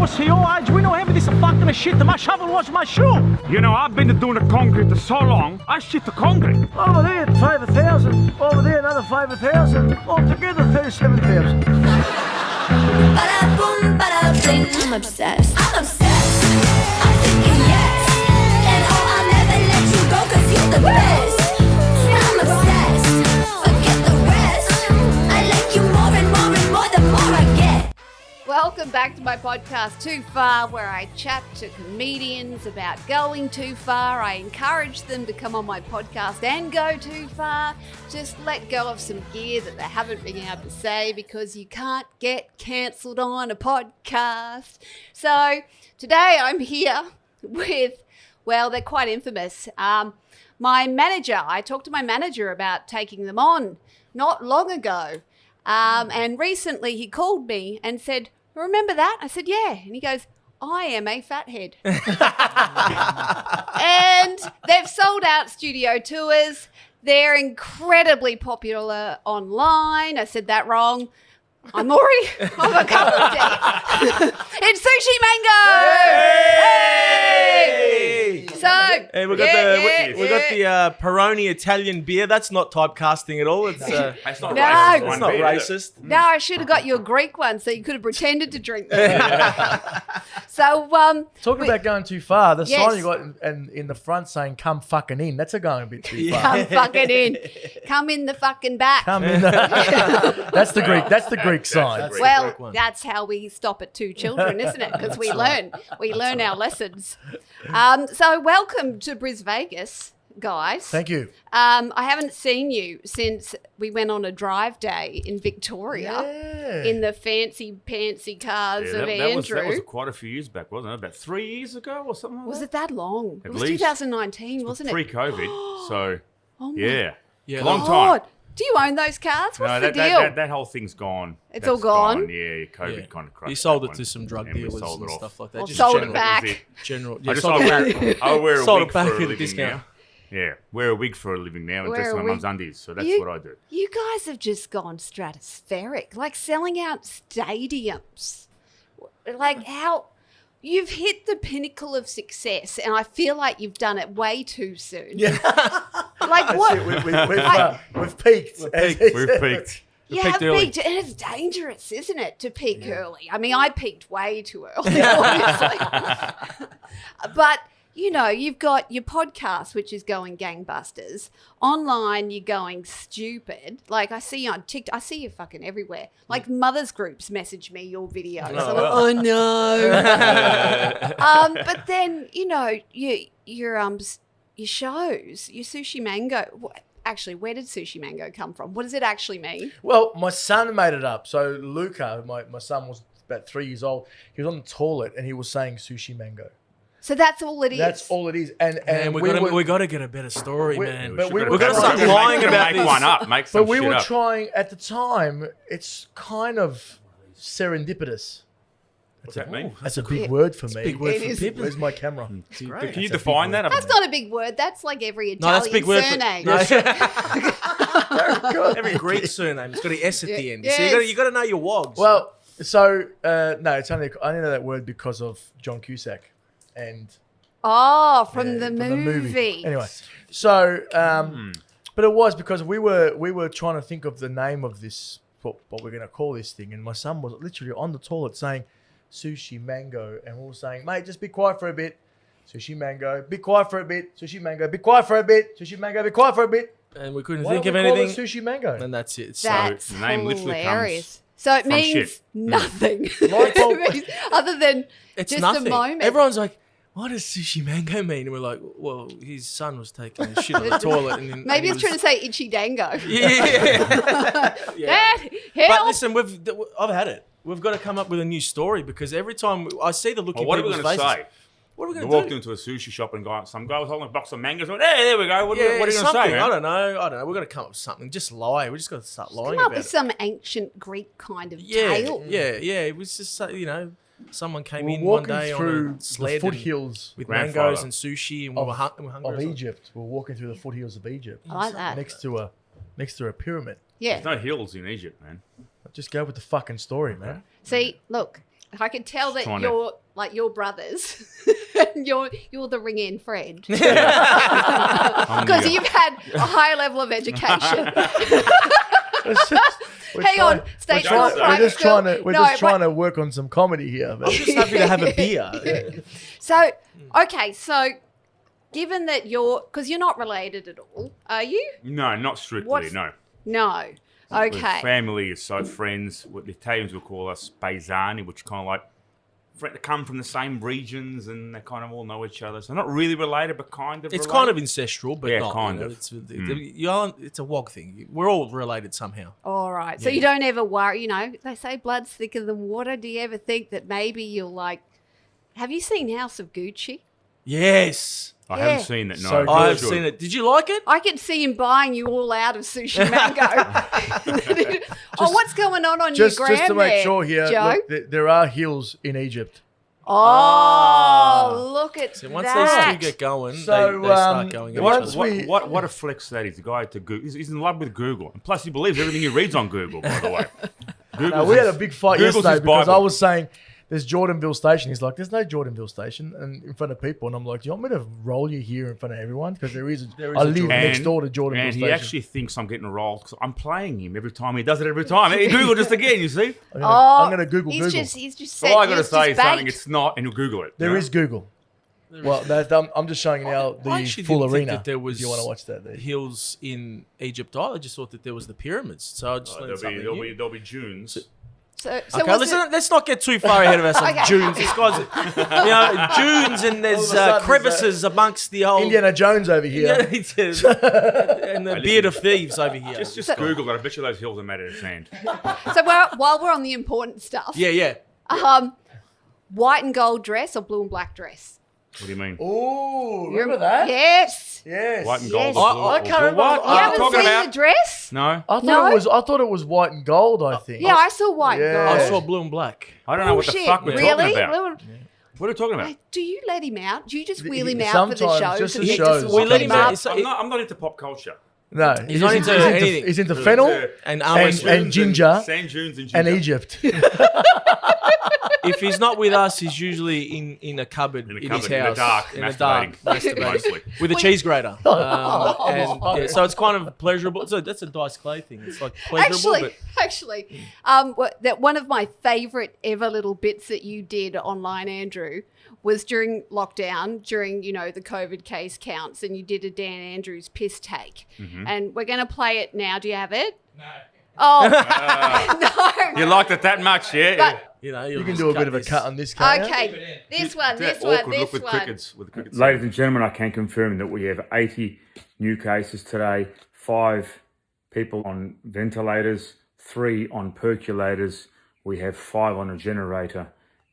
was your age, we know heavy this a fucking shit to my shovel wash my shoe. You know, I've been doing the concrete for so long, I shit the concrete. Over there, 5,000. Over there, another 5,000. Altogether, 37,000. Ba-da-boom, bada-bling. I'm obsessed. I'm obsessed. I'm thinking yes. And oh, I'll never let you go 'cause you're the best. I'm obsessed. Forget the rest. I like you more and more and more the more I get. Welcome back to my podcast, Too Far, where I chat to comedians about going too far. I encourage them to come on my podcast and go too far. Just let go of some gear that they haven't been able to say because you can't get cancelled on a podcast. So today I'm here with, well, they're quite infamous. My manager, I talked to my manager about taking them on not long ago. And recently he called me and said, remember that? I said, yeah. And he goes, I am a fathead. And they've sold out studio tours. They're incredibly popular online. I said that wrong. I'm a couple of days. It's Sooshi Mango. Hey! So, Hey, we got the Peroni Italian beer. That's not typecasting at all. It's It's not No. racist. it's one not bit, is it? racist. no, I should have got you a Greek one so you could have pretended to drink them. So, Talking about going too far, the Yes. sign you got in the front saying "Come fucking in," that's going a bit too far. come fucking in. Come in the fucking back. Come in. That's the Greek. That's the Greek sign. Greek Well, one. that's how we stop at two children, isn't it? Because we learn our lessons. So welcome to Bris Vegas, guys. Thank you. I haven't seen you since we went on a drive day in Victoria Yeah. in the fancy pantsy cars Yeah, of that Andrew. was quite a few years back, wasn't it? About 3 years ago or something like Was that? it that long? It At was least. 2019, wasn't it? Pre-COVID, so Oh my yeah. Yeah, Long God. time. Do you own those cars? What's No, the that, deal? that whole thing's gone. It's That's all gone? Yeah, COVID Yeah. kind of crushed He sold that it one, to some drug and we dealers sold and it off. stuff like that. Well, Just sold it general- back. That was it. General. I Yeah, just sold it back. I wear a Sold wig it back for a at a living discount. now. Yeah, wear a wig for a living now and Wear dress a my wig. mum's undies. So that's You- what I do. You guys have just gone stratospheric, like selling out stadiums. Like how you've hit the pinnacle of success, and I feel like you've done it way too soon. Yeah. Like what? We've peaked. We've peaked. You peaked have early. peaked, and it's dangerous, isn't it, to peak early? I mean, I peaked way too early, obviously. But you know, you've got your podcast, which is going gangbusters. Online, you're going stupid. Like I see you on TikTok, I see you fucking everywhere. Like mothers groups message me your videos. I'm like, oh no. But then you know, your shows, your Sushi Mango. Actually, where did Sushi Mango come from? What does it actually mean? Well, my son made it up. So Luca, my son was about 3 years old. He was on the toilet and he was saying Sushi Mango. So that's all it is. That's all it is. And Man, we got to get a better story, man. but we We're were gonna start trying- lying about make this. one up. Make some But we shit were up. trying at the time. It's kind of serendipitous. What's that mean? That's a big word for me. big word It for is. people. Where's my camera? Can you That's a big define word. that? That's not a big word. That's like every No, that's a Italian big word. surname. Every Greek surname, it's got an S at the end. Yes. So you got to know your wogs. Well, so no, it's only I only know that word because of John Cusack and Oh, from the from movie. Anyway, so but it was because we were trying to think of the name of this what we're gonna call this thing, and my son was literally on the toilet saying Sushi Mango, and we were saying, mate, just be quiet for a bit. Sushi Mango, be quiet for a bit. Sushi Mango, be quiet for a bit. Sushi Mango, be quiet for a bit. and we couldn't Why think don't of we call it anything. Sushi Mango. And that's it. So That's the name literally hilarious. So it from means shit. nothing. Like, well, It means- other than it's just nothing. a moment. Everyone's like, what does Sushi Mango mean? And we're like, well, his son was taking a shit on the toilet. And then, maybe and it's trying to say itchy dango. Yeah. Dad, But help. listen, I've had it. We've got to come up with a new story because every time I see the look Well, in what are we people's going to faces. say? What are we We going walked to do? into a sushi shop and some guy was holding a box of mangoes. And went, hey, there we go. What are you going to something. say, man? I don't know. We've got to come up with something. Just lie. We just got to start lying Come up about with it. some ancient Greek kind of Yeah, tale. yeah. It was just someone came We're in one walking day on through a the sled and- foothills with Grandfather. mangoes and sushi, and we were hungry. of Egypt. We're walking through the foothills of Egypt. I like that. Next to a pyramid. Yeah. There's no hills in Egypt, man. Just go with the fucking story, man. See, look, I can tell that Trying to- you're like your brothers. you're the ring-in Fred. I'm Because the- you've had a higher level of education. We're Hang on, trying- state trying- school, we're private We're just school. trying to we're No, just trying to work on some comedy here. But Just happy to have a beer. So, okay, so given that because you're not related at all, are you? No, not strictly, What's- no. No. We're Okay. family, so friends. What the Italians will call us paesani, which kind of like they come from the same regions and they kind of all know each other. So not really related, but kind of It's related. kind of ancestral, but Yeah, not. kind you know, of. it's a wog thing. We're all related somehow. All right. So you don't ever worry, they say blood's thicker than water. Do you ever think that maybe you'll have you seen House of Gucci? Yes. I Yeah. haven't seen it, no. So I've Sure. seen it. Did you like it? I can see him buying you all out of Sushi Mango. What's going on just your gram just to make there, sure here, Joe? look, there are hills in Egypt. Look at So once that. these two get going, So, they start going at once each other. we- What a flex that is. The guy to Google. He's in love with Google. And plus, he believes everything he reads on Google, by the way. Now, we had a big fight Google's yesterday his because Bible. I was saying there's Jordanville Station. He's like, there's no Jordanville Station, and in front of people, and I'm like, do you want me to roll you here in front of everyone? Because there is. There is I a live Jordan- next door to Jordanville And Station. he actually thinks I'm getting rolled because I'm playing him every time. He does it every time. Hey, Google just again, you see? I'm gonna Google he's Google. He's just All I got to it's say just is something bait. it's not, and he'll Google it. There is Google. Well, I'm just showing you now the I actually full didn't think arena. that there was if you want to watch that, there. hills in Egypt. I just thought that there was the pyramids. So I just learned something new. There'll be dunes. So Okay, let's not get too far ahead of ourselves. Okay. Dunes, this guy's, dunes, and there's All of a sudden, crevices amongst the old. Indiana Jones over here. And the beard of thieves over here. Just Google it. I bet you those hills are made out of sand. So while we're on the important stuff, yeah. white and gold dress or blue and black dress? What do you mean? Oh, remember that? Yes. Yes. White and Yes. gold. or blue, I or can't blue. remember. What? You You What are haven't you talking seen about? the dress? No. I thought it was white and gold. I think. Yeah, I saw white Yeah. and I gold. saw blue and black. I don't know what the Bullshit. fuck we're Really? talking about. Blue and- What are we talking about? Hey, do you let him out? Do you just wheel He- him out for the sometimes, shows? just and the get shows. to We swap let him him out. up? I'm not into pop culture. No, He's not into anything. He's into fennel And and ginger Sand dunes and ginger. and Egypt. if he's not with us, he's usually in a cupboard In a in cupboard, his in the house. dark, masturbating. Mostly. With a cheese grater. So it's kind of pleasurable. So that's a Dice Clay thing. It's like pleasurable, Actually, that one of my favourite ever little bits that you did online, Andrew, was during lockdown, during, the COVID case counts, and you did a Dan Andrews piss take. Mm-hmm. And we're going to play it now. Do you have it? No. Oh, no. You liked it that much, yeah? But- You can do a bit of a cut on this. Can't you? Okay, this one, That this one, awkward this look with one. crickets. Ladies and gentlemen, I can confirm that we have 80 new cases today, 5 people on ventilators, 3 on percolators. We have 5 on a generator,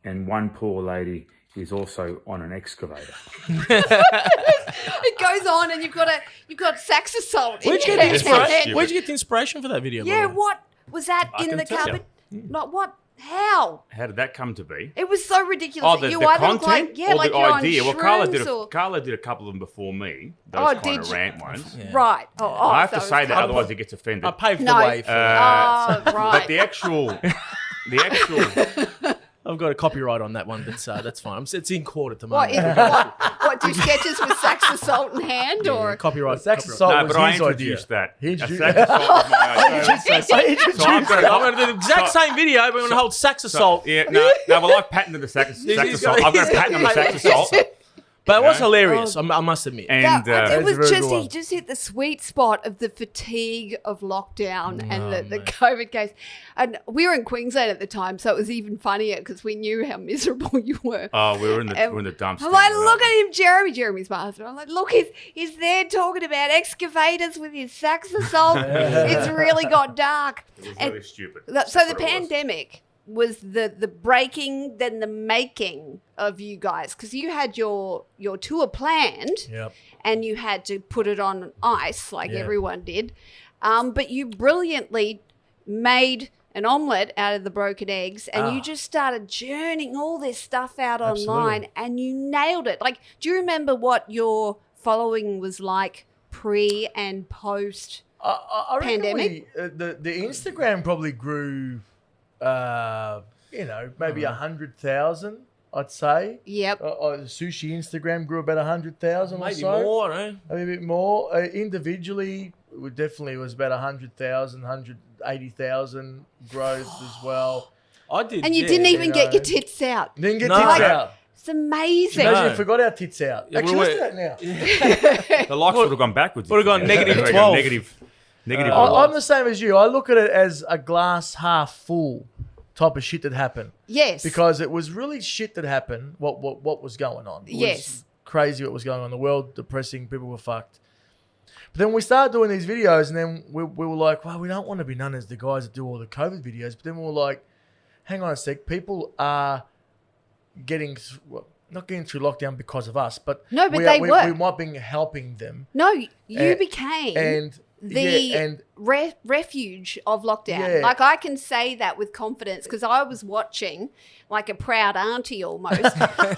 and 1 poor lady is also on an excavator. It goes on, and you've got sax assault. Where'd you in get the your inspiration? head. Where'd you get the inspiration for that video? by Yeah, the way? what was that I in can the tell you. cupboard? Like what? How? How did that come to be? It was so ridiculous. Oh, that the you either look content like, yeah, or like the you're idea? on Well, shrooms Carla did a couple of them before me. Oh, Those kind did of you? rant ones. Right. Oh, I have so to it say was that, kind of- otherwise he gets offended. I paved No. the way for Oh, right. But the actual I've got a copyright on that one, but that's fine. It's in court at the What, moment. what do sketches with sax assault in hand, or Copyright. Sax copyright. assault No, was but I his idea. introduced that. He introduced- A sax assault was my idea. So I've got I'm going to do the exact same video, but we're going to hold sax assault. Yeah, no, well, I've patented the sax assault. I've got a patent on the sax assault. But it was hilarious, I must admit. And it was very just good one. he just hit the sweet spot of the fatigue of lockdown and the mate. COVID case. And we were in Queensland at the time, so it was even funnier because we knew how miserable you were. oh, we're in the dumpster. I'm like, look at him, Jeremy's my husband. I'm like, look, he's there talking about excavators with his sax assault. It's really got dark. It was And really stupid. So That's the what it was. pandemic was the breaking, then the making of you guys, because you had your tour planned, Yep. and you had to put it on ice like Yeah. everyone did, but you brilliantly made an omelette out of the broken eggs, and you just started churning all this stuff out online, Absolutely. and you nailed it. Like, do you remember what your following was like pre and post? I reckon Pandemic? the Instagram probably grew you know, maybe 100,000, I'd say. Yep. Sushi Instagram grew about 100,000 or Maybe so. more, eh? Maybe a bit more. Individually, it definitely was about 100,000, 180,000 growth as well. I did. And you yeah. didn't even get your know. tits out. Didn't get No. tits out. It's amazing. Imagine No. if we got our tits out. Yeah, Actually, we let's do were- that now. The likes would have gone backwards. Would have gone negative Negative 12. Negative. I'm the same as you. I look at it as a glass half full type of shit that happened. Yes. Because it was really shit that happened. What was going on? It was Yes. crazy what was going on in the world. Depressing. People were fucked. But then we started doing these videos, and then we were like, well, we don't want to be known as the guys that do all the COVID videos. But then we were like, hang on a sec. People are not getting through lockdown because of us, but No, but we they were. We might be helping them. No, you And- became And the refuge of lockdown. Yeah. Like I can say that with confidence because I was watching like a proud auntie almost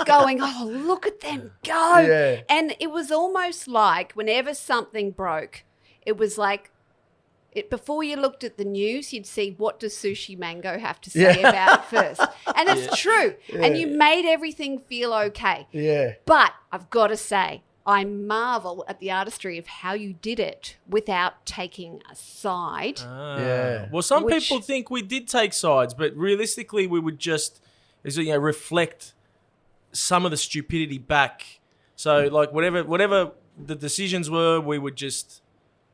going, oh, look at them go. Yeah. And it was almost like whenever something broke, it was like, before you looked at the news, you'd see what does Sooshi Mango have to say about it first. And it's true. And you made everything feel okay. Yeah. But I've got to say, I marvel at the artistry of how you did it without taking a side. Yeah. Well, some Which- people think we did take sides, but realistically, we would just reflect some of the stupidity back. So, like whatever the decisions were, we would just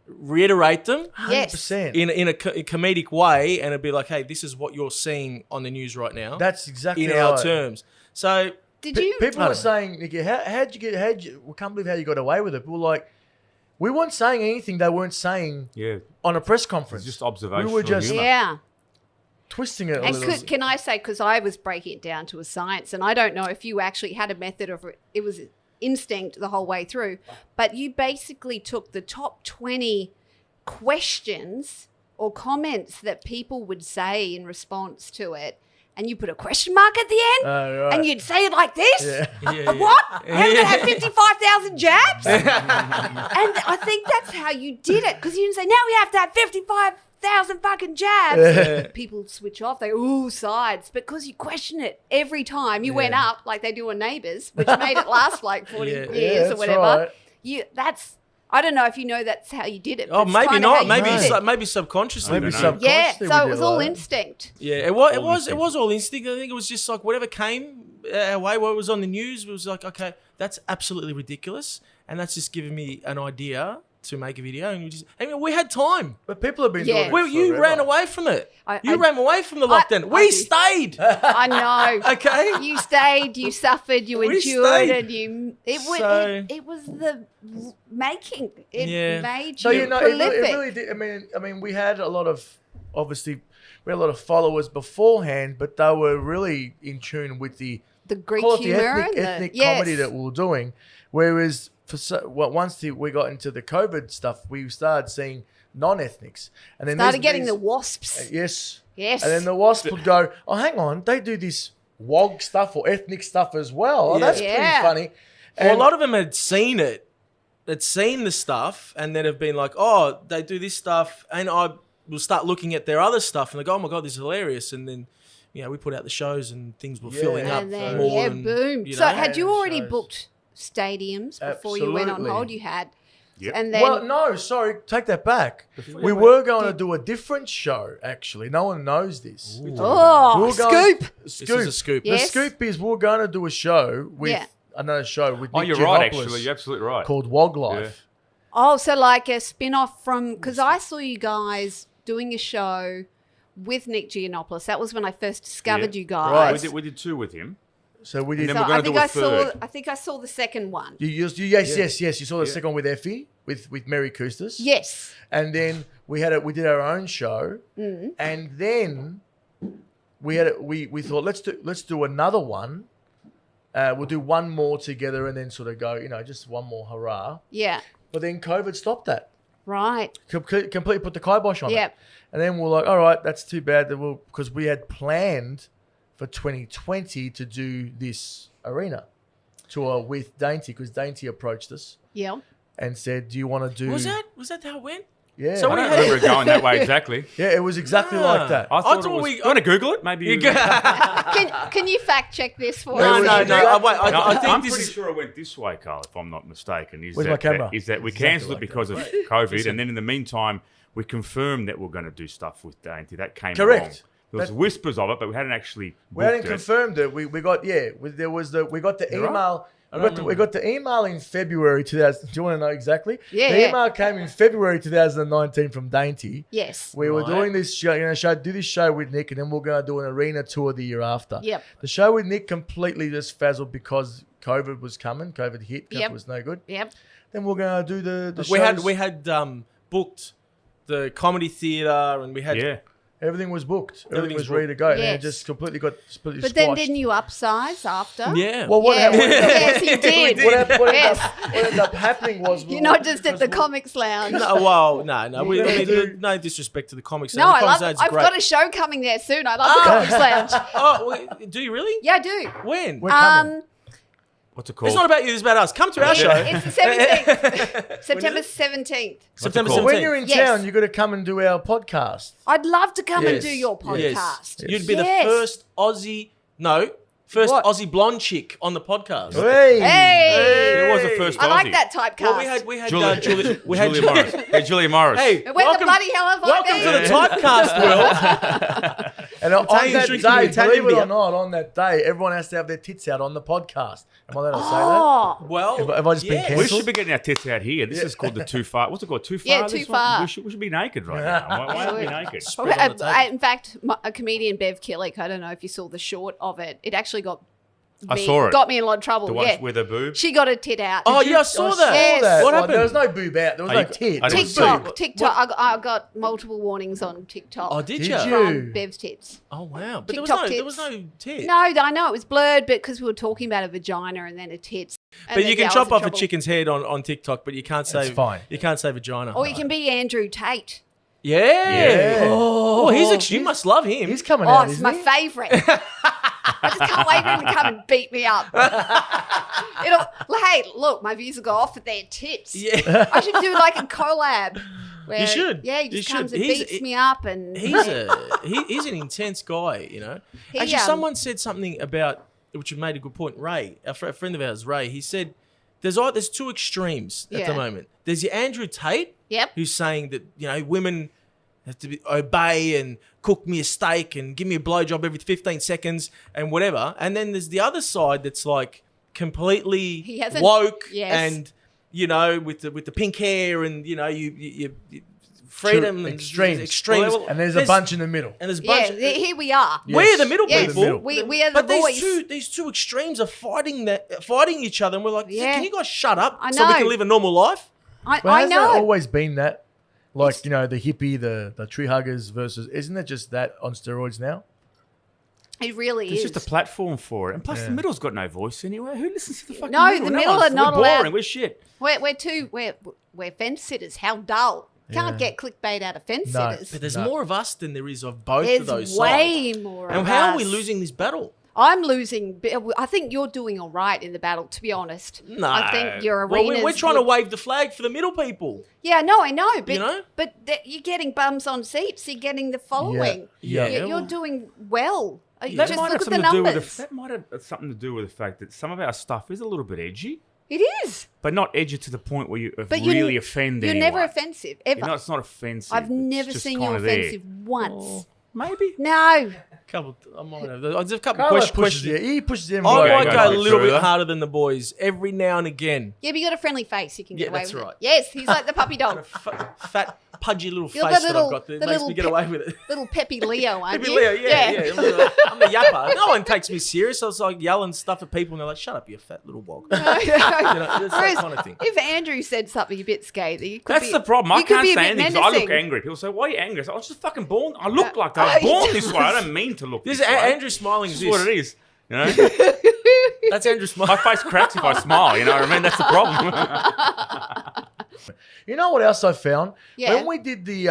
reiterate them Yes. 100%. in a comedic way, and it'd be like, hey, this is what you're seeing on the news right now. That's exactly in right. our terms. So Did you? People were saying, Nikki, how'd you, we can't believe how you got away with it. People were like, we weren't saying anything they weren't saying Yeah. on a press conference. It's just observational We were just humour. Yeah. twisting it a And little. can I say, because I was breaking it down to a science, and I don't know if you actually had a method of it was instinct the whole way through, but you basically took the top 20 questions or comments that people would say in response to it, and you put a question mark at the end, Right. and you'd say it like this. Yeah. What? How did it have 55,000 jabs? And I think that's how you did it, because you didn't say, now we have to have 55,000 fucking jabs. People switch off. They, ooh, sides. Because you question it every time you went up, like they do on Neighbours, which made it last like 40 Yeah. Yeah, years or that's whatever. right. I don't know if you know that's how you did it. oh, but it's maybe kinda how not. you Maybe did it. maybe subconsciously. Maybe we don't know. subconsciously. Yeah, so we it did was all like that. instinct. Yeah, it was all instinct. I think it was just like whatever came our way, what was on the news, it was like, okay, that's absolutely ridiculous, and that's just giving me an idea to make a video. And we had time. But people have been Yeah. doing it Well, you forever. ran away from it. You I- ran away from the I- lockdown. I We did. stayed. I know. Okay. You stayed, you suffered, you We endured, stayed. and you. It was the making. It Yeah. made So you you know, it prolific. really did. I mean, we had a lot of followers beforehand, but they were really in tune with the the Greek call it the humor ethnic, and ethnic the comedy yes. that we were doing. Whereas once we got into the COVID stuff, we started seeing non-ethnics, and then started these- getting these- the wasps. yes, Yes. and then the wasp would go, oh, hang on, they do this wog stuff or ethnic stuff as well. Oh, that's Yeah. pretty funny. Well, a And- lot of them had seen it, had seen the stuff, and then have been like, oh, they do this stuff, and I will start looking at their other stuff, and they go, oh my God, this is hilarious. And then, we put out the shows, and things were filling up and then more than, boom. you So know. had you already shows. booked stadiums before you went on Absolutely. hold? You had. Yep. And then well, no, sorry, take that back. We were going to do a different show, actually. No one knows this. oh, We were going- scoop. This is a scoop. The Yes. scoop is we're going to do a show with Yeah. another show with Oh, Nick you're right, Giannopoulos actually. You're absolutely right. called Wog Life. Oh, so like a spin-off from, because I saw you guys doing a show with Nick Giannopoulos. That was when I first discovered Yeah. you guys. Right. We did two with him. So we And did. then we're gonna do a third. I think I saw the second one. Yes. You saw the second one with Effie, with Mary Kustis. Yes. And then we did our own show, and then we thought let's do another one. We'll do one more together, and then sort of go, just one more hurrah. Yeah. But then COVID stopped that. Right. Completely put the kibosh on Yep. it. And then we're like, all right, that's too bad. Because we had planned for 2020 to do this arena tour with Dainty, because Dainty approached us Yeah. and said, do you want to do... Was that how it went? Yeah. So I we don't had- remember it going that way exactly. Yeah, it was exactly like that. I thought it thought was. we- You want to Google it? Maybe you. Can you fact check this for No, us? no, no. I No, think I'm this pretty is. sure it went this way, Carl, if I'm not mistaken. Where's my camera? Is that we Exactly cancelled like it because of COVID, and then in the meantime, we confirmed that we're going to do stuff with Dainty. That came Correct. along. There was whispers of it, but we hadn't actually We hadn't booked it. confirmed it. We got we got the You're email. right. We got the email in February 2000. Do you want to know exactly? Yeah, The yeah. email came in February 2019 from Dainty. Yes. We were Right. doing this show, do this show with Nick, and then we're going to do an arena tour the year after. Yep. The show with Nick completely just fizzled because COVID was coming. COVID hit. COVID Yep. was no good. Yep. Then we're going to do the shows. We had booked the comedy theatre, and we had. Yeah. Everything was booked. Everything Everything's was ready to go. And then it Yes. just completely got completely But then squashed. didn't you upsize after? Yeah. Well, what Yeah. happened? Yes, you did. What Yes. ended up happening was You're not just at the comics lounge. No, well, no. We're gonna do- No disrespect to the comics. No, the I comics love. lounge is I've great. got a show coming there soon. I love the comics lounge. Oh, wait, do you really? Yeah, I do. When? We're coming. What's it called? It's not about you. It's about us. Come to our show. It's the 17th. September 17th. September called? 17th. When you're in Yes. town, you got to come and do our podcast. I'd love to come and Yes. do your podcast. Yes. You'd be Yes. the first What? Aussie blonde chick on the podcast. Hey! Hey, It was the first I like Aussie. that typecast. Well, we had Julia, Julia Morris. Hey, Julia Morris. Hey, Where welcome, the bloody hell have I welcome been? to the typecast world. And on Italians that drinking day, Italian believe it beer. or not, on that day, everyone has to have their tits out on the podcast. Am I allowed to say Oh, Well, Have I just been yes. cancelled? We should be getting our tits out here. This is called the Too Far. What's it called? Too Far? Yeah, this Too one? Far. We should be naked right now. Why aren't we naked? Spread on the table. in fact, a comedian, Bev Killick, I don't know if you saw the short of it. It actually got I saw it. got me in a lot of trouble. The one Yeah, with her boobs? she got a tit out. Oh, yeah, I saw that. Yes. What Like, happened? there was no boob out. There was Are no you- tit. I There was didn't boob. TikTok. I got multiple warnings on TikTok. Oh, did Did you? you? From Bev's tits. Oh, wow. But TikTok there was tits. no tit. No, I know it was blurred, but because we were talking about a vagina and then a tits. And But then, you can I was chop in off a trouble. chicken's head on TikTok, but you can't say fine. You can't say vagina. Or you can be Andrew Tate. Yeah. Yeah. Oh, you must love him. He's coming Oh, out, it's isn't my he? favourite. I just can't wait for him to come and beat me up. Hey, look, my views will go off at their tits. Yeah. I should do like a collab. Where, You should. Yeah, he You just should. comes and He's- beats me up and He's an intense guy, you know. He, Actually, um, someone said something about which made a good point. Ray, a friend of ours, Ray, he said there's two extremes at the Yeah. moment. There's your Andrew Tate, Yep. who's saying that women have to obey and cook me a steak and give me a blowjob every 15 seconds and whatever. And then there's the other side that's like completely He hasn't- woke yes. and with the pink hair and you freedom and Extremes. Well, And there's a bunch in the middle. and there's a Yeah, bunch. here we are. We're the middle Yes, people. we are the But voice. these two extremes are fighting each other, and we're like, Yeah. can you guys shut up I so we know. can live a normal life? Well, I hasn't know. that always been that? Like, the hippie, the tree huggers versus... Isn't it just that on steroids now? It really There's is. just a platform for it. And plus, Yeah. the middle's got no voice anyway. Who listens to the fucking No, middle? the middle one. are not We're boring. allowed. We're shit. We're fence sitters. How dull. Can't Yeah. get clickbait out of fence No. sitters. But there's No. more of us than there is of both There's of those way sides. more And of how are we us. losing this battle? I'm losing. I think you're doing all right in the battle, to be honest. No, I think your well, arenas... we're trying to wave the flag for the middle people. Yeah, no, I know. But, You know? you're getting bums on seats. You're getting the following. Yeah. You're well- doing well. That Just might look have at the something to do with numbers. that might have something to do with the fact that some of our stuff is a little bit edgy, It is. but not edgy to the point where you But really offend You're anyone. never offensive, ever. You know, it's not offensive. I've It's never just seen you kinda there. offensive once. Maybe. No. I might have. There's a couple Carlo questions. pushes you. He pushes him. I Okay, might go go a for it, little bit Trevor. harder than the boys every now and again. Yeah, but you got a friendly face. You can get Yeah, away that's with right. it. Yes, he's like the puppy dog. Fat, pudgy little face You've got that little- I've got that the makes little me get pep- away with it. Little Peppy Leo, aren't Peppy you? Leo, yeah. I'm the yapper. No one takes me serious. I was like yelling stuff at people, and they're like, "Shut up, you fat little wog." You know, it's that Whereas kind of thing. if Andrew said something a bit scathy, That's the problem. I you could can't be a say bit anything because I look menacing. angry. People say, "Why are you angry?" I say, "I was just fucking born. I look like that. I was born this way. I don't mean to look This this is way. Andrew smiling. This Is is what this. it is. You know, That's Andrew my smiling. face cracks if I smile. You know what I mean? That's the problem. You know what else I found? Yeah. When we did the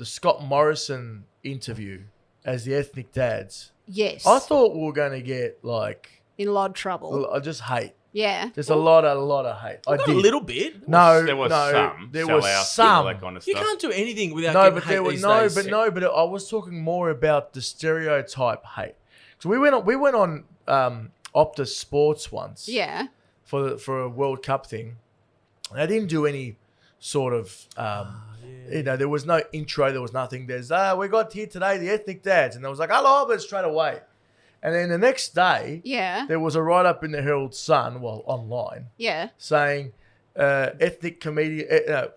Scott Morrison interview as the ethnic dads, Yes. I thought we were going to get like in a lot of trouble. I just hate. Yeah. There's a lot of hate. I Not did. a little bit. No, There was no, some. There sellouts, was all some. that kind of You stuff. can't do anything without No, getting but hate there was these no, days. but I was talking more about the stereotype hate. So we went on Optus Sports once. Yeah. For a World Cup thing. And I didn't do any sort of there was no intro, there was nothing. There's we got here today the ethnic dads, and I was like, hello, but straight away. And then the next day, Yeah. there was a write up in the Herald Sun, well, online, Yeah. saying ethnic comedian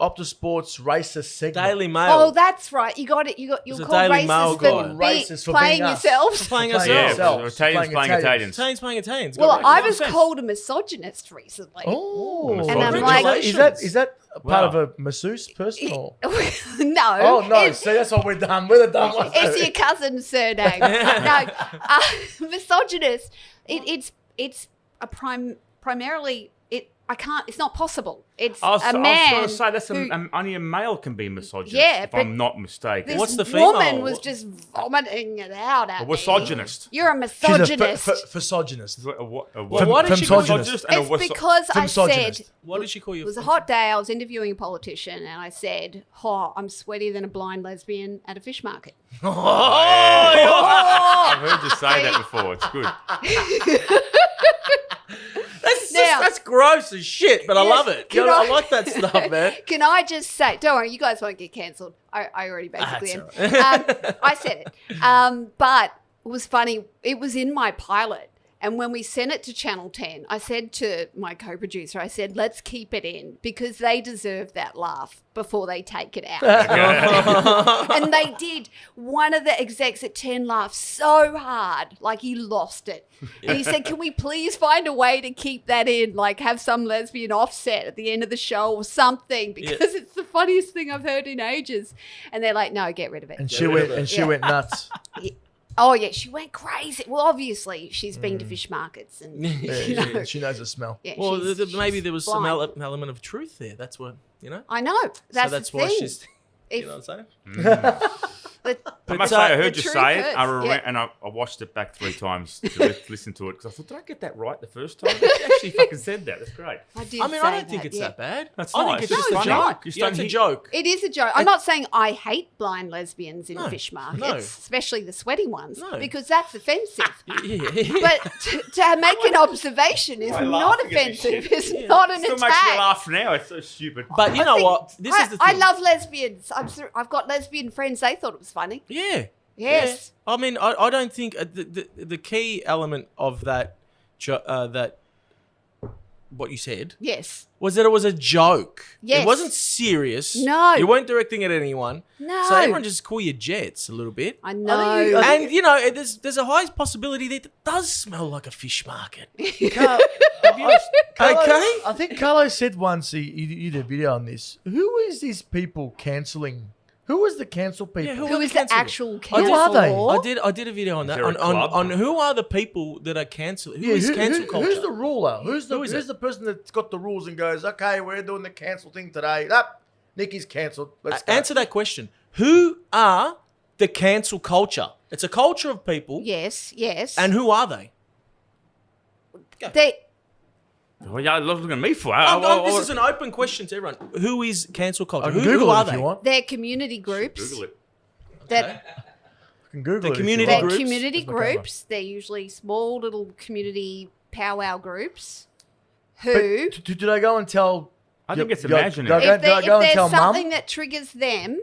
Optus Sports racist segment. Daily Mail. Oh, that's right. You got it. You're There's a called Daily Mail racist guy. for, Racist for playing being us. yourselves. Playing Playing ourselves. ourselves. Italians playing Italians. Italians playing Italians. Well, Got I it. was sense. called a misogynist recently. Oh, And I'm is like- that part Wow. of a masseuse person? Or? No. Oh no! It's, See, that's what we're done. We're the dumb ones. it's your cousin's surname. No, misogynist. It's a primarily. I can't. It's not possible. It's I was a going man. to say that's who- only a male can be misogynist. Yeah, if but I'm not mistaken. This What's the female? woman was just vomiting it out at A me. misogynist. You're a She's a misogynist. misogynist. Well, why did she call Femsogynist. It's because I said Femsogynist. What did she call you? it was a hot day. I was interviewing a politician, and I said, "Oh, I'm sweatier than a blind lesbian at a fish market." I've heard you say that before. It's good. Now- That's gross as shit, but I Yes, love it. can I I- like that stuff, man. Can I just say, don't worry, you guys won't get cancelled. I already basically am. That's I said it. But it was funny. It was in my pilot. And when we sent it to Channel 10, I said to my co-producer, I said, let's keep it in because they deserve that laugh before they take it out. And they did. One of the execs at 10 laughed so hard, like he lost it. And he said, can we please find a way to keep that in, like have some lesbian offset at the end of the show or something because it's the funniest thing I've heard in ages. And they're like, no, get rid of it. And she went nuts. Oh, yeah, she went crazy. Well, obviously, she's been to fish markets and, you know. She knows the smell. Yeah, Well, she's maybe there was some blind. element of truth there. That's what, you know? I know. That's, so that's the why thing. she's, you know what I'm saying? I must But, say, I the heard you truth say it, hurts, and I watched it back 3 times to listen to it because I thought, did I get that right the first time? You actually fucking said that. That's great. I did I mean, say I don't think that, it's yeah. that bad. That's I nice. think it's No, just a it's joke. not. You Yeah, it's a don't- joke. It is a joke. I'm not saying I hate blind lesbians in No, fish markets, no. especially the sweaty ones, No. because that's offensive. Yeah. But to make an observation is Why not laughing at this offensive. shit? It's not an Still attack. makes me laugh now. It's so stupid. But you know think- what? This is the thing. I love lesbians. I've got lesbian friends. They thought it was funny. Yeah. Yes. Yeah. I mean, I don't think the key element of that what you said Yes. was that it was a joke. Yes. It wasn't serious. No. You weren't directing it at anyone. No. So everyone just call you jets a little bit. I know. And you know, there's a high possibility that it does smell like a fish market. Carlo, Okay. I think Carlo said once you did a video on this. Who is these people cancelling? Who is the cancel people? Yeah, Who are is the the actual Who cancel? are they? I did a video on that there a on club? who are the people that are cancelled. Who is cancel culture? Who's the ruler? Who's Who is the person that's got the rules and goes, okay, we're doing the cancel thing today. Nikki's cancelled. Let's go. Answer that question. Who are the cancel culture? It's a culture of people. Yes. Yes. And who are they? they. Well, yeah, looking at me for This is an open question to everyone. Who is cancel culture? I can Who Google are it if they? you want. They're community groups. Google it. That I can Google The it if you community want. they're groups? community Where's my camera? groups. They're usually small little community powwow groups. But Who, do they go and tell? I think it's Go- go- imaginative. go- if, go and there's tell something mum? that triggers them,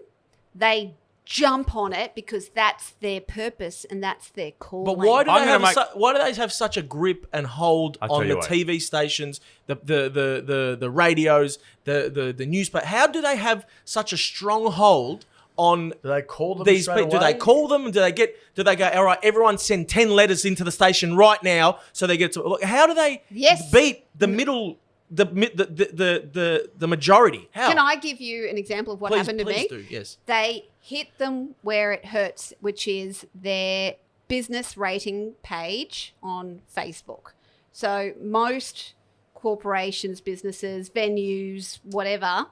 they jump on it because that's their purpose and that's their calling. But why do I'm they gonna have make- why do they have such a grip and hold I'll tell on you the why. TV stations, the radios, the newspaper? How do they have such a strong hold on Do they call them these straight people? Do they away? call them? Do they go, all right, everyone send 10 letters into the station right now so they get to look? How do they Yes. beat the middle, the majority? How? Can I give you an example of what please, happened to please me? do, yes. They hit them where it hurts, which is their business rating page on Facebook. So most corporations, businesses, venues, whatever,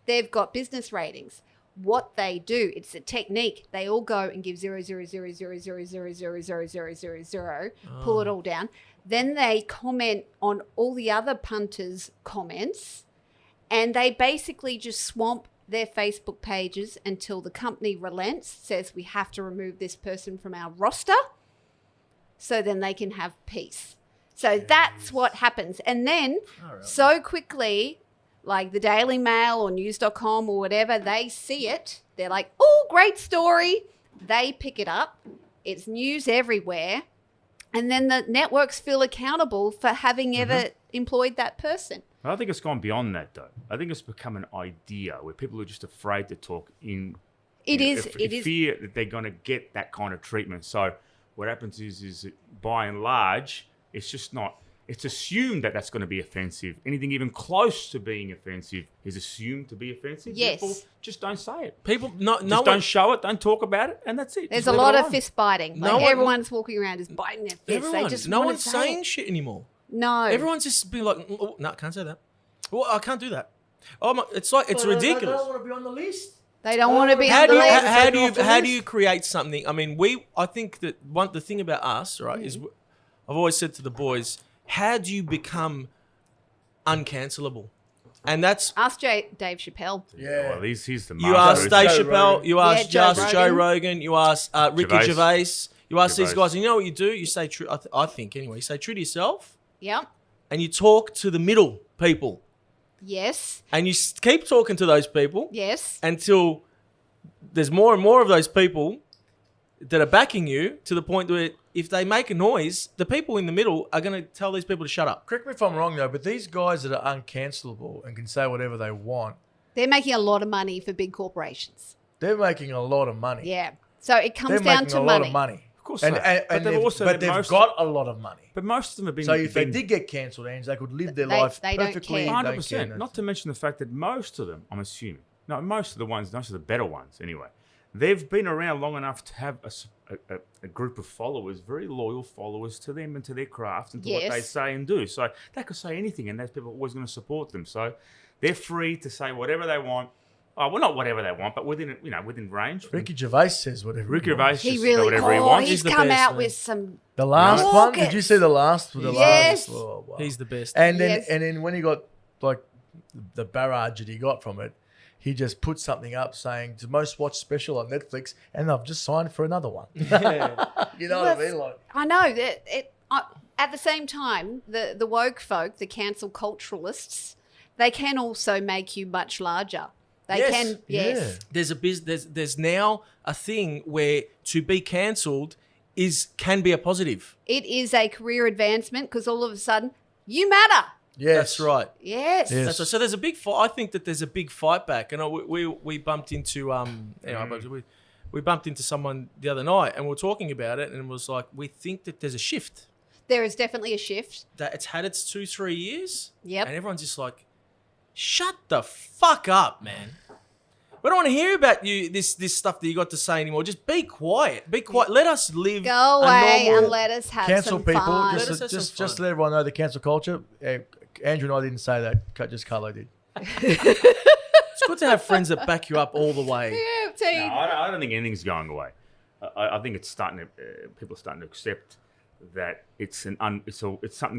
they've got business ratings. what they do. It's a technique. They all go and give 0.00000000000, pull it all down. Then they comment on all the other punters' comments, and they basically just swamp their Facebook pages until the company relents, says we have to remove this person from our roster, so then they can have peace. So that's what happens. And then so quickly, like the Daily Mail or news.com or whatever, they see it. They're like, oh, great story. They pick it up. It's news everywhere. And then the networks feel accountable for having ever employed that person. I think it's gone beyond that, though. I think it's become an idea where people are just afraid to talk in fear that they're going to get that kind of treatment. So what happens is by and large, it's just not. It's assumed that that's going to be offensive. Anything even close to being offensive is assumed to be offensive. Yes. Therefore, just don't say it. People, Don't show it. Don't talk about it, and that's it. There's Just a leave lot it of alone. fist biting. Like everyone's walking around just biting their fists. They just no wanna one's say saying it. shit anymore. No. Everyone's just being like, oh, no, can't say that. Well, I can't do that. Oh my, it's ridiculous. They don't want to be on the list. They don't want to be How on do the you list. how do you create something? I mean, I think that the thing about us, right, is I've always said to the boys, how do you become uncancelable? And that's Ask Dave Chappelle. Yeah. Well, he's the you ask master. Dave Joe Chappelle, Rogan. you ask Joe Joe Rogan, you ask Ricky Gervais, you ask these Gervais. guys, and you know what you do? You say true. I think anyway. You say true to yourself, Yep. and you talk to the middle people, Yes. and you keep talking to those people Yes. until there's more and more of those people that are backing you to the point where if they make a noise, the people in the middle are going to tell these people to shut up. Correct me if I'm wrong, though, but these guys that are uncancelable and can say whatever they want, They're making a lot of money for big corporations. they're making a lot of money. Yeah. So it comes They're down making to a lot money. of money. Of course, And, they are. and, But and they've they've, also but had they've most- got a lot of money. But most of them have been. So if they did get cancelled, Ange, they could live their life they don't perfectly. care. Don't 100%. care. Not to mention the fact that most of them, I'm assuming, most of the better ones anyway, they've been around long enough to have a group of followers, very loyal followers to them and to their craft and to what they Yes. say and do. So they could say anything and those people are always going to support them. So they're free to say whatever they want. Oh, well, not whatever they want, but within range. Ricky Gervais says whatever. Ricky he Gervais wants. just He say really, whatever he wants. he's the come best, out man. with some. The last one? Rockets. Did you see the last? The Yes. last. Oh, wow. He's the best. And then Yes. and then when he got like the barrage that he got from it, he just put something up saying it's the most watched special on Netflix, and I've just signed for another one. You know what I mean? Like, I know that at the same time, the woke folk, the cancel culturalists, they can also make you much larger. They Yes. can, yes. There's now a thing where to be cancelled can be a positive. It is a career advancement because all of a sudden you matter. yes, That's right. Yes. Yes. That's right. So there's a big fight. I think that there's a big fight back, and we bumped into we bumped into someone the other night, and we were talking about it, and it was like we think that there's a shift There is definitely a shift. that it's had its 2-3 years. Yep. And everyone's just like, shut the fuck up, man. We don't want to hear about you this stuff that you got to say anymore. Just be quiet. Be quiet. Let us live. Go a away normal- and let us have cancel some people. fun. Let us have Just some to fun. let everyone know the cancel culture. Andrew and I didn't say that. Just Carlo did. It's good to have friends that back you up all the way. Yeah, team. No, I don't think anything's going away. I think it's starting to people are starting to accept that it's something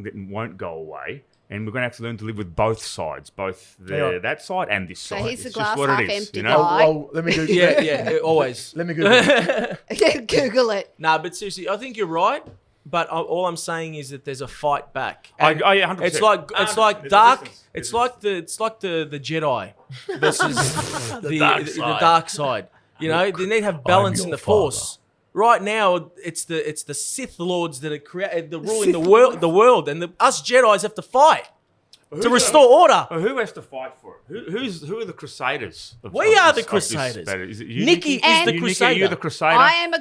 that won't go away, and we're going to have to learn to live with both sides, both that side and this So side. he's the It's glass just what half it is, empty you know? guy. Oh, let me do. Yeah, always. Let me Google it. Google it. Nah, but seriously, I think you're right. But all I'm saying is that there's a fight back. Yeah, And 100%. it's like 100%. dark. There's It's resistance. like the Jedi versus dark the side. dark side. You know, they need to have balance your in the father. Force. Right now, it's the Sith Lords that are ruling the world, and us Jedi's have to fight to restore order. Who has to fight for it? Who are the Crusaders? We are the of this Crusaders. battle? Is it you, Nikki is the You, Nikki, are Crusader. you the Crusader? I am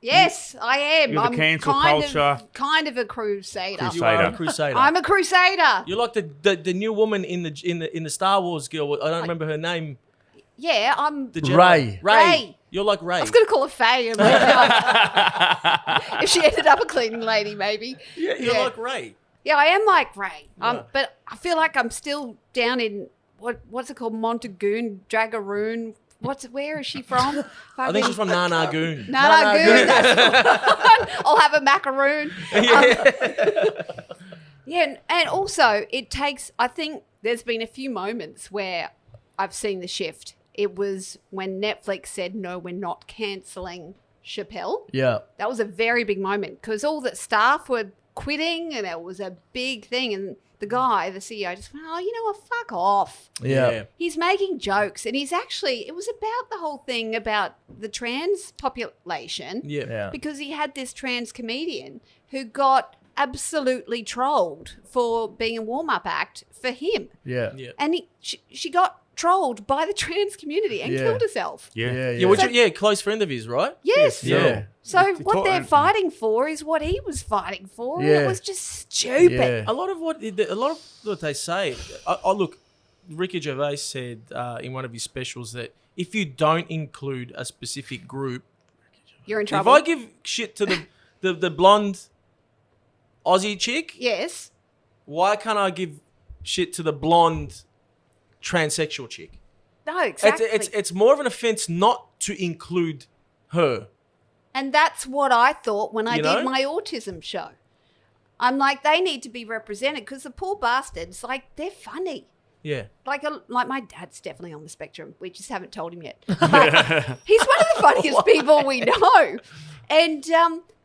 Yes, I am. You're the I'm cancel kind culture. kind of a crusader. You are a Crusader. Crusader. I'm a crusader. You're like the new woman in the Star Wars girl. I don't remember her name. Yeah, I'm. The Jedi. Ray. Ray. You're like Ray. I was going to call her Faye. If she ended up a cleaning lady, maybe. You're Yeah. like Ray. Yeah, I am like Ray. Yeah. But I feel like I'm still down in what's it called, Montagoon, Dragaroon, Where is she from? I think she's from Nana Goon. Nana Goon. I'll have a macaroon. And also it takes. I think there's been a few moments where I've seen the shift. It was when Netflix said, no, we're not cancelling Chappelle. Yeah. That was a very big moment because all the staff were quitting and it was a big thing. And the guy, the CEO, just went, oh, you know what, fuck off. Yeah. He's making jokes and it was about the whole thing about the trans population. Yeah. Because he had this trans comedian who got absolutely trolled for being a warm-up act for him. Yeah. And she got trolled by the trans community and killed herself. Close friend of his, right? Yes. Yeah. So what they're fighting for is what he was fighting for. And it was just stupid. Yeah. A lot of what they say. I look, Ricky Gervais said in one of his specials that if you don't include a specific group, You're in trouble. if I give shit to the blonde Aussie chick, Yes. why can't I give shit to the blonde transsexual chick? No, exactly. It's more of an offense not to include her. And that's what I thought when I You know? did my autism show. I'm like, they need to be represented because the poor bastards, like, they're funny. Yeah. Like my dad's definitely on the spectrum. We just haven't told him yet. But he's one of the funniest people we know. And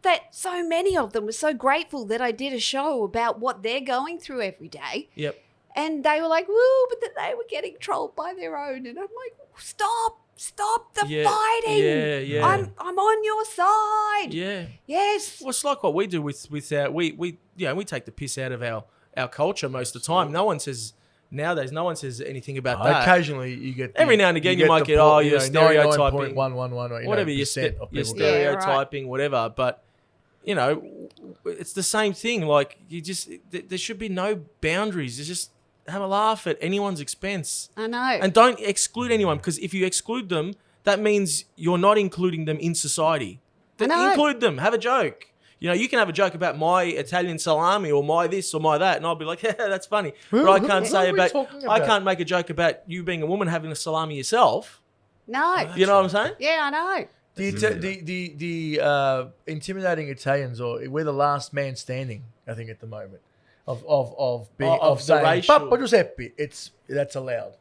that so many of them were so grateful that I did a show about what they're going through every day. Yep. And they were like, woo, but that they were getting trolled by their own. And I'm like, stop the fighting. Yeah, yeah. I'm on your side. Yeah. Yes. Well, it's like what we do with our we take the piss out of our culture most of the time. Nowadays no one says anything about that. Occasionally you get every now and again you might get you're stereotyping 99.111 whatever you're stereotyping whatever, but you know it's the same thing. Like there should be no boundaries. It's just have a laugh at anyone's expense. I know. And don't exclude anyone, because if you exclude them, that means you're not including them in society. I know. Include them. Have a joke. You know, you can have a joke about my Italian salami or my this or my that, and I'll be like, yeah, that's funny. But I can't say about. I can't make a joke about you being a woman having a salami yourself. No. You know what I'm saying? Yeah, I know. The intimidating Italians, or we're the last man standing, I think, at the moment. Of saying racial. Papa Giuseppe, that's allowed.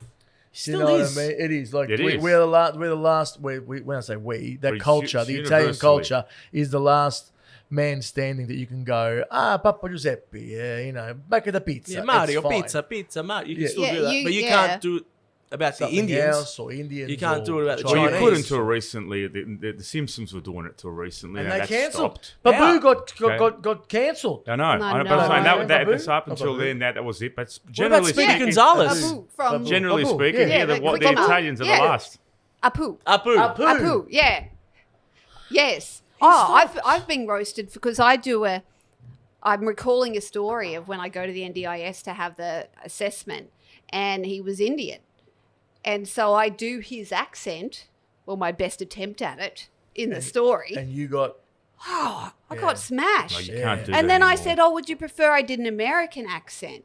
Still you know is. what I mean? It is like It is. we're the last. We're the last. When I say we, that But culture, it's the Italian universally. culture, is the last man standing that you can go. Papa Giuseppe, yeah, you know, back at the pizza. Yeah, Mario, it's fine. pizza, Mario. You can Yeah. still Yeah, do that, you- but you yeah. can't do it about Something the Indians. else or Indians. You can't do it about the Well, you Chinese. couldn't until recently. The Simpsons were doing it till recently. And Now they that's cancelled. stopped. Babu Yeah. got cancelled. I know. No, I know, no. but I'm saying No, that's Babu? up until Babu. then. That was it. But What about generally Speedy speaking, Gonzalez? Apu from generally Babu, speaking, yeah. yeah, the the quick one. Italians are Yeah. the last. Apu. Apu. Apu, yeah. Yes. Oh, I've been roasted because I'm recalling a story of when I go to the NDIS to have the assessment, and he was Indian. And so I do his accent, or my best attempt at it, in the story. And you got I got smashed. No, you can't do And that then I anymore. said, would you prefer I did an American accent?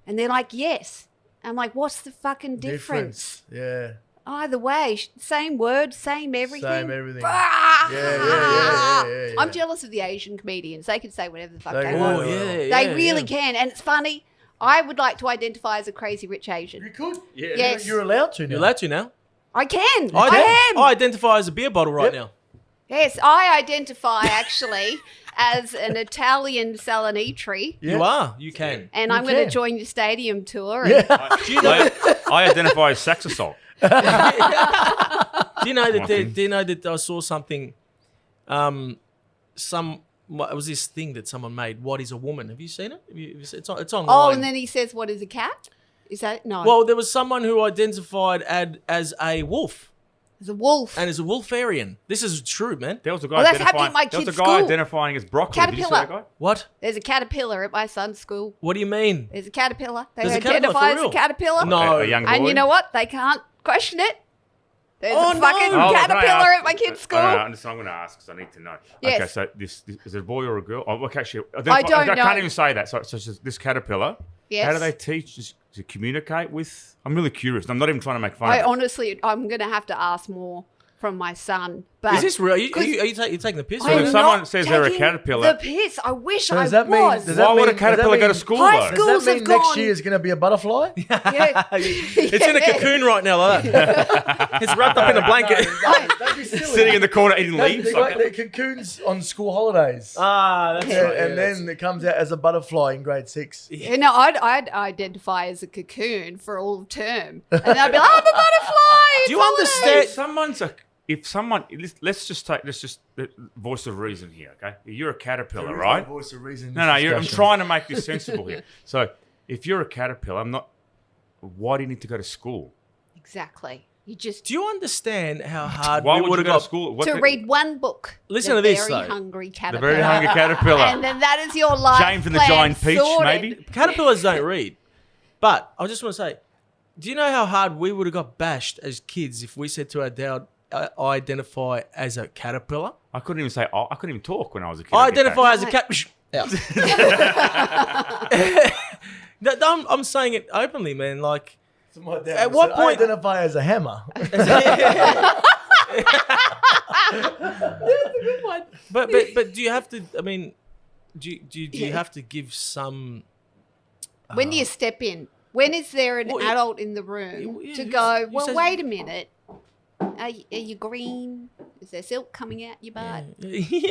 And they're like, yes. I'm like, what's the fucking difference? Yeah. Either way, same word, same everything. Same everything. Ah! Yeah. I'm jealous of the Asian comedians. They can say whatever the fuck They they can. want. Oh, yeah, They really can. And it's funny. I would like to identify as a crazy rich Asian. You could. Yeah. Yes. You're allowed to now. You're allowed to now. I can. I am. I identify as a beer bottle right Yep. now. Yes, I identify actually as an Italian Salanitri. Yeah. You are. You can. And You I'm going to can. join your stadium tour. And Yeah. I identify as sex assault. Do you know that I saw something? It was this thing that someone made. What is a woman? Have you seen it? It's online. Oh, and then he says, what is a cat? Is that? No. Well, there was someone who identified as a wolf it's a wolf. and is a wolfarian. This is true, man. There was a guy Well, that's happening identifying. at my There was a kid's guy school. identifying as broccoli. Did you see that Caterpillar. guy? What? There's a caterpillar at my son's school. What do you mean? There's a caterpillar. They There's a caterpillar identify for as a real? caterpillar. No. A young boy. And you know what? They can't question it. There's Oh, a no. fucking Oh, can I caterpillar ask- at my kid's school. I'm going to ask because I need to know. Yes. Okay, so this is it a boy or a girl? Oh, okay, actually, I don't I can't know. even say that. So this caterpillar Yes. How do they teach to communicate with? I'm really curious. I'm not even trying to make fun I of it. honestly, I'm going to have to ask more from my son. But Is this real? Are you taking the piss? So I if am someone not says they're a taking caterpillar- the piss. I wish So I does that mean- was. does that Why would a mean- caterpillar go to mean- school, High though? school- Does that Schools mean have next gone- year is going to be a butterfly? Yeah. It's in a cocoon right now, like that. It's wrapped up in a blanket. Don't be silly. Sitting in the corner eating leaves. They're like the cocoons on school holidays. That's Yeah, right. and then it comes out as a butterfly in grade 6. You know, I'd identify as a cocoon for all term, and I'd be like, I'm a butterfly. Do you understand? If someone, let's just the voice of reason here, okay? You're a caterpillar, right? Voice of reason. No, I'm trying to make this sensible here. So, if you're a caterpillar, why do you need to go to school? Exactly. You just Do you understand how hard Why we would would you have go to got? school? to read one book. Listen The to this, Very though. Hungry The Caterpillar. very hungry caterpillar. And then that is your life. James and the plan giant peach, sorted. maybe? Caterpillars don't read. But I just want to say, do you know how hard we would have got bashed as kids if we said to our dad, I identify as a caterpillar? I couldn't even say, I couldn't even talk when I was a kid. I I'd get identify bashed. as a cat. No, I'm saying it openly, man. Like, My dad At what said, point- I identify as a hammer. but do you have to? I mean, do you have to give some? When do you step in? When is there an Well, adult in the room yeah, to who go, says- who well, says- wait a minute. Are you green? Is there silk coming out your butt?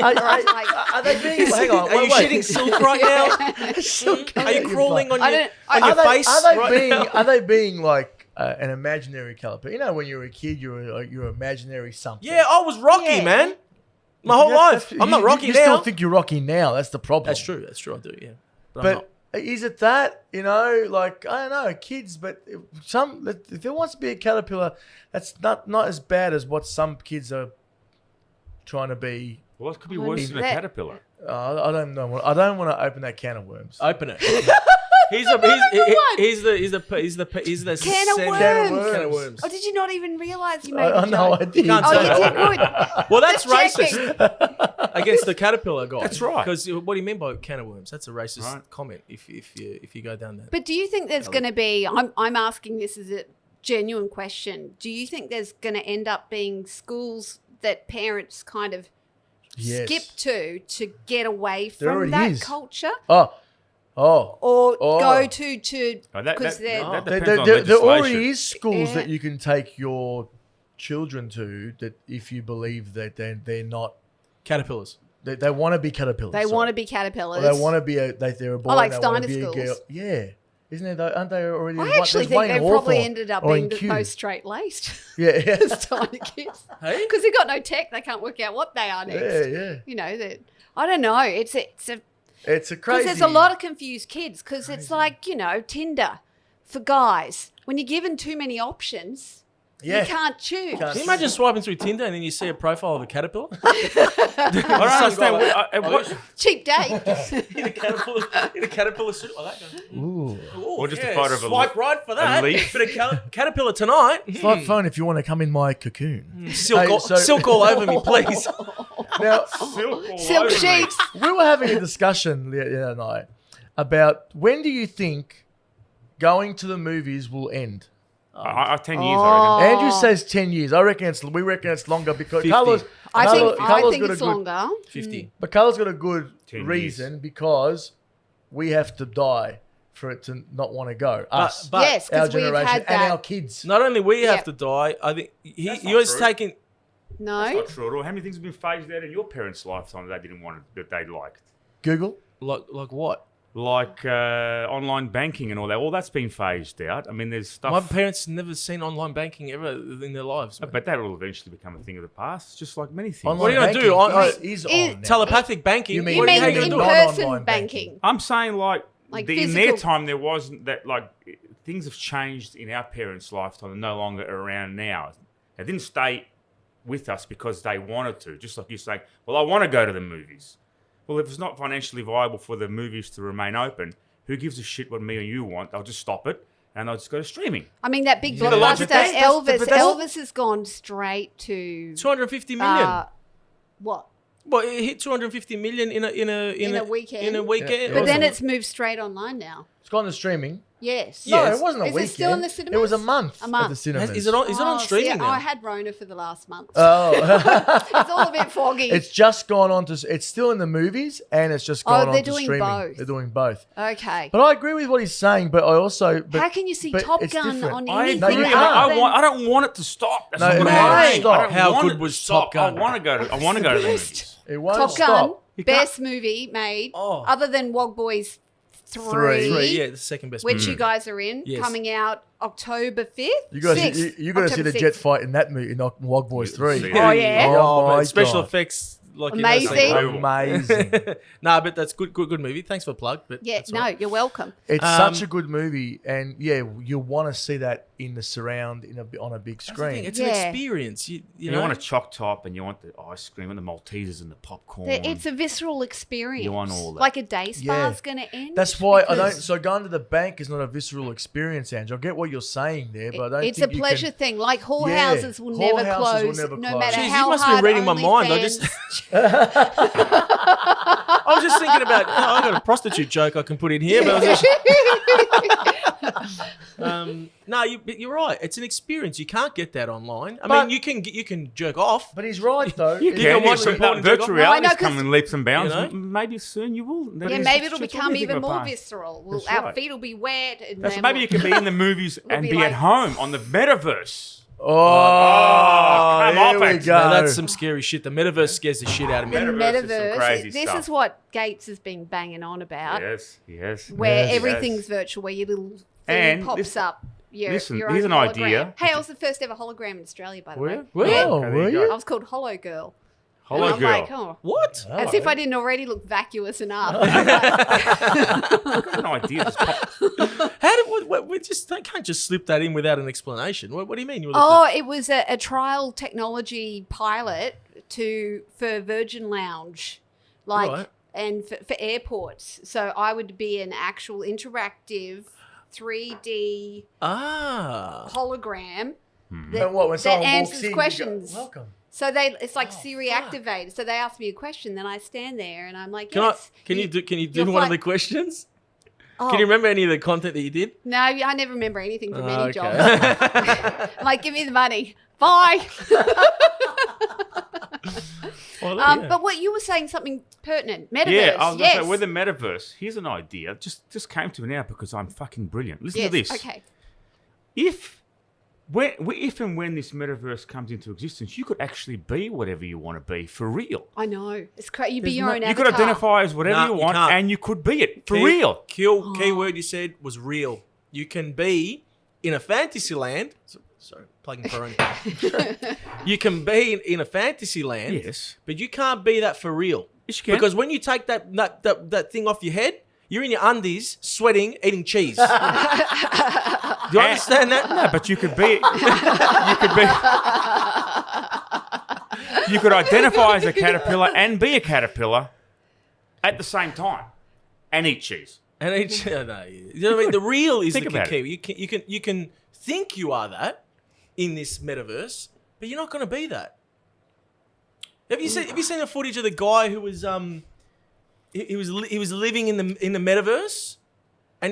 Are they being? Hang on, Are you wait. shitting silk right now? Are you crawling on your face right now? Are they being like an imaginary caterpillar? You know, when you're a kid, you're imaginary something. Yeah, I was Rocky, Yeah. man. My whole life. I'm not Rocky you now. still think you're Rocky now. That's the problem. That's true. I do. Yeah, but I'm not. But is it that, you know, like, I don't know, kids, but if it wants to be a caterpillar, that's not as bad as what some kids are trying to be. Well, it could be worse than a that- caterpillar. I don't know. I don't want to open that can of worms. Open it. He's the Can of center- worms. Can of worms. Oh, did you not even realise you made I a know I joke? did. Can't Oh, say you that. did good. Well, that's Just checking. racist against the caterpillar guy. That's right. Because what do you mean by can of worms? That's a racist Right. comment. If you go down that. But do you think there's going to be, I'm asking this as a genuine question, do you think there's going to end up being schools that parents kind of Yes. skip to get away There from already that is. culture? Oh. Or Oh. go to Oh, that because they're depends There on already legislation. is schools Yeah. that you can take your children to that if you believe that they're not, Caterpillars. they want to be caterpillars. they sorry. want to be Or caterpillars. they want to be they're a boy. like and they wanna Steiner be a girl. schools. Yeah. Isn't it? Aren't they already? I actually there's think Wayne they probably Hawthorne ended up or being in the Q. most straight-laced Yeah, tiny kids. Hey? Because they've got no tech, they can't work out what they are next. yeah. You know, that I don't know. It's a It's a because crazy. there's a lot of confused kids. Because it's like, you know, Tinder for guys. When you're given too many options, Yeah. you can't choose. Can't. Can you imagine swiping through Tinder and then you see a profile of a caterpillar? I don't understand. What, Cheap date. in a caterpillar suit like that. Ooh. Or just a photo of a swipe right for that. leaf. Bit of caterpillar tonight. It's like fun if you want to come in my cocoon. Silk, Hey, so- silk all over me, please. Now, Silk sheets. we were having a discussion the other night about when do you think going to the movies will end? 10 years, I reckon. Andrew says 10 years. We reckon it's longer because 50. Carlos. I think Carlos got a it's good, longer. 50. But Carlos got a good 10 reason because we have to die for it to not want to go. Us, But Yes, our because we've generation, had and our that. kids. not only we Yeah. have to die, I think That's not yours true. taking. That's No. not true at all. How many things have been phased out in your parents' lifetime that they didn't want that they liked? Google. Like what? Like online banking and all that. All that's been phased out. I mean, there's stuff. My parents never seen online banking ever in their lives. man. But that will eventually become a thing of the past, just like many things. What are you gonna banking do? is Is- on now. Telepathic banking. You mean- You what are mean how you in gonna do? non-online in-person banking. banking? I'm saying Like in physical- their time there wasn't that, like, things have changed in our parents' lifetime. They're no longer around now. They didn't stay with us because they wanted to. Just like you saying, well, I want to go to the movies. Well, if it's not financially viable for the movies to remain open, who gives a shit what me or you want? They'll just stop it and they'll just go to streaming. I mean, that big Yeah, blockbuster, but that's- Elvis. but that's- Elvis has gone straight to 250 million. What? Well, it hit 250 million in a In a weekend. In a weekend. Yeah. But then Or it's moved straight online now. It's gone to streaming. Yes. No, Yes. it wasn't a Is it weekend. still in the cinemas? It was a month. A month. At the cinemas. Is it on Oh, streaming see, now? I had Rona for the last month. Oh, It's all a bit foggy. it's just gone on to. It's still in the movies, and it's just gone on they're to doing streaming. both. They're doing both. Okay. But I agree with what he's saying. But I also. But, How can you see but Top it's Gun different. on I anything? agree. you I, can't. I don't want it to stop. That's No, not it what won't I'm saying. stop. I don't How want good it to was stop. Top Gun? I want to go to the movies. It won't Top Gun, stop. best movie made, Oh. other than Wog Boys 3, Three, yeah, the second best. which you guys are in, Yes. coming out October 5th. You got to 6th, you got to see October the jet 6th. fight in that movie in Wog Boys 3. see Oh, yeah? Oh, my man, special God. effects, like Amazing. Amazing. Nah, but that's good movie. Thanks for the plug. But Yeah, that's no, all right. you're welcome. It's such a good movie, and yeah, you want to see that in the surround on a big That's the screen. thing, It's Yeah. an experience. You You know. want a choc top, and you want the ice cream and the Maltesers and the popcorn. It's a visceral experience. You want all that. Like a day Yeah. spa's going to end. That's why I don't. because So going to the bank is not a visceral experience, Ange. I get what you're saying there, but I don't. It's a think you pleasure can, thing. Like whole Yeah. houses will Whole never houses will close, never no close. matter Jeez, you how must have hard been reading my mind. I was just thinking about. I got a prostitute joke I can put in here, but I was just, no, you're right. It's an experience. You can't get that online. I But- mean, you can jerk off. But he's right though. You It's can watch watch some really- porn and virtual jerk off. No, I know, reality's 'cause- coming in leaps and bounds. You know? Maybe soon you will. That Yeah, is- maybe it'll it's become everything even more apart. visceral. That's Our right. feet will be wet. And That's then maybe you can be in the movies and be be like- at home on the Metaverse. Oh, come here off we it. go. Now, that's some scary shit. The metaverse scares the shit out of me. the Metaverse is some metaverse. crazy This stuff. is what Gates has been banging on about, Yes. where Yes. everything's virtual, where your little thing And pops this- up. listen, your here's own an hologram. idea. Hey, I was the first ever hologram in Australia, by the way. Were you? Yeah. Oh, there were you go. you? I was called Hollow Girl. Hello, and I'm girl. like, oh, What? as if I didn't already look vacuous enough. I've got an idea. Just pop- How did we just can't just slip that in without an explanation? What do you mean? You were the Oh, it was a trial technology pilot for Virgin Lounge, Right. and for airports. So I would be an actual interactive 3D hologram And what, when that someone walks answers in, you go, questions. welcome. So it's like Siri activated. So they ask me a question, then I stand there and I'm like, Can yes. Can you do you're one of fine. the questions? Oh, Can you remember any of the content that you did? No, I never remember anything from any Okay. job. I'm like, give me the money. Bye. Well, yeah. But what you were saying, something pertinent. Metaverse. Yeah, I was going yes. to say, with the Metaverse, here's an idea. Just came to me now because I'm fucking brilliant. Listen yes. to this. Okay. If and when this Metaverse comes into existence, you could actually be whatever you want to be for real. I know. It's crazy. You'd be There's your no- own You avatar. could identify as whatever Nah, you you want, can't. and you could be it for Key- real. Key word you said was real. You can be in a fantasy land. Sorry, plugging for own. You can be in a fantasy land. Yes. But you can't be that for real. Yes, you can. Because when you take that thing off your head, you're in your undies, sweating, eating cheese. Do you understand that? No, but you could be. You could identify as a caterpillar and be a caterpillar at the same time, and eat cheese. And each, no, you know what I mean? The real is Think the about key. You can think you are that in this metaverse, but you're not going to be that. Have you seen the footage of the guy who was he was living in the metaverse,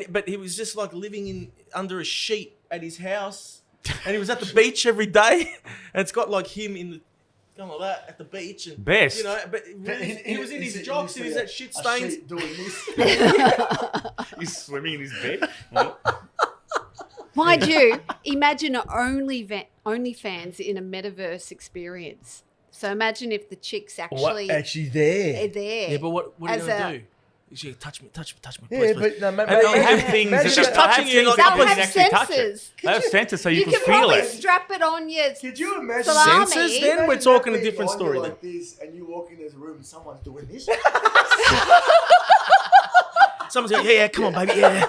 but he was just like living under a sheet at his house, and he was at the beach every day, and it's got like him in the going like that at the beach and Best. you know, but he was in his jocks and he's that shit stains. Doing this. He's swimming in his bed. Mind you, imagine an OnlyFans in a metaverse experience. So imagine if the chicks actually Actually there? are there. Yeah, but what are you as gonna a- do? You touch me, Yeah, please, but please. no, And They'll have things. imagine- that- She's they'll touching have you things like that They'll you can have actually touch sensors. it. They have sensors so you can can feel probably it. strap it on your Could you imagine salami. Sensors, then? We're talking a different story Like this, and you walk into this room, and someone's doing this. Someone's going, yeah, come on, baby, yeah.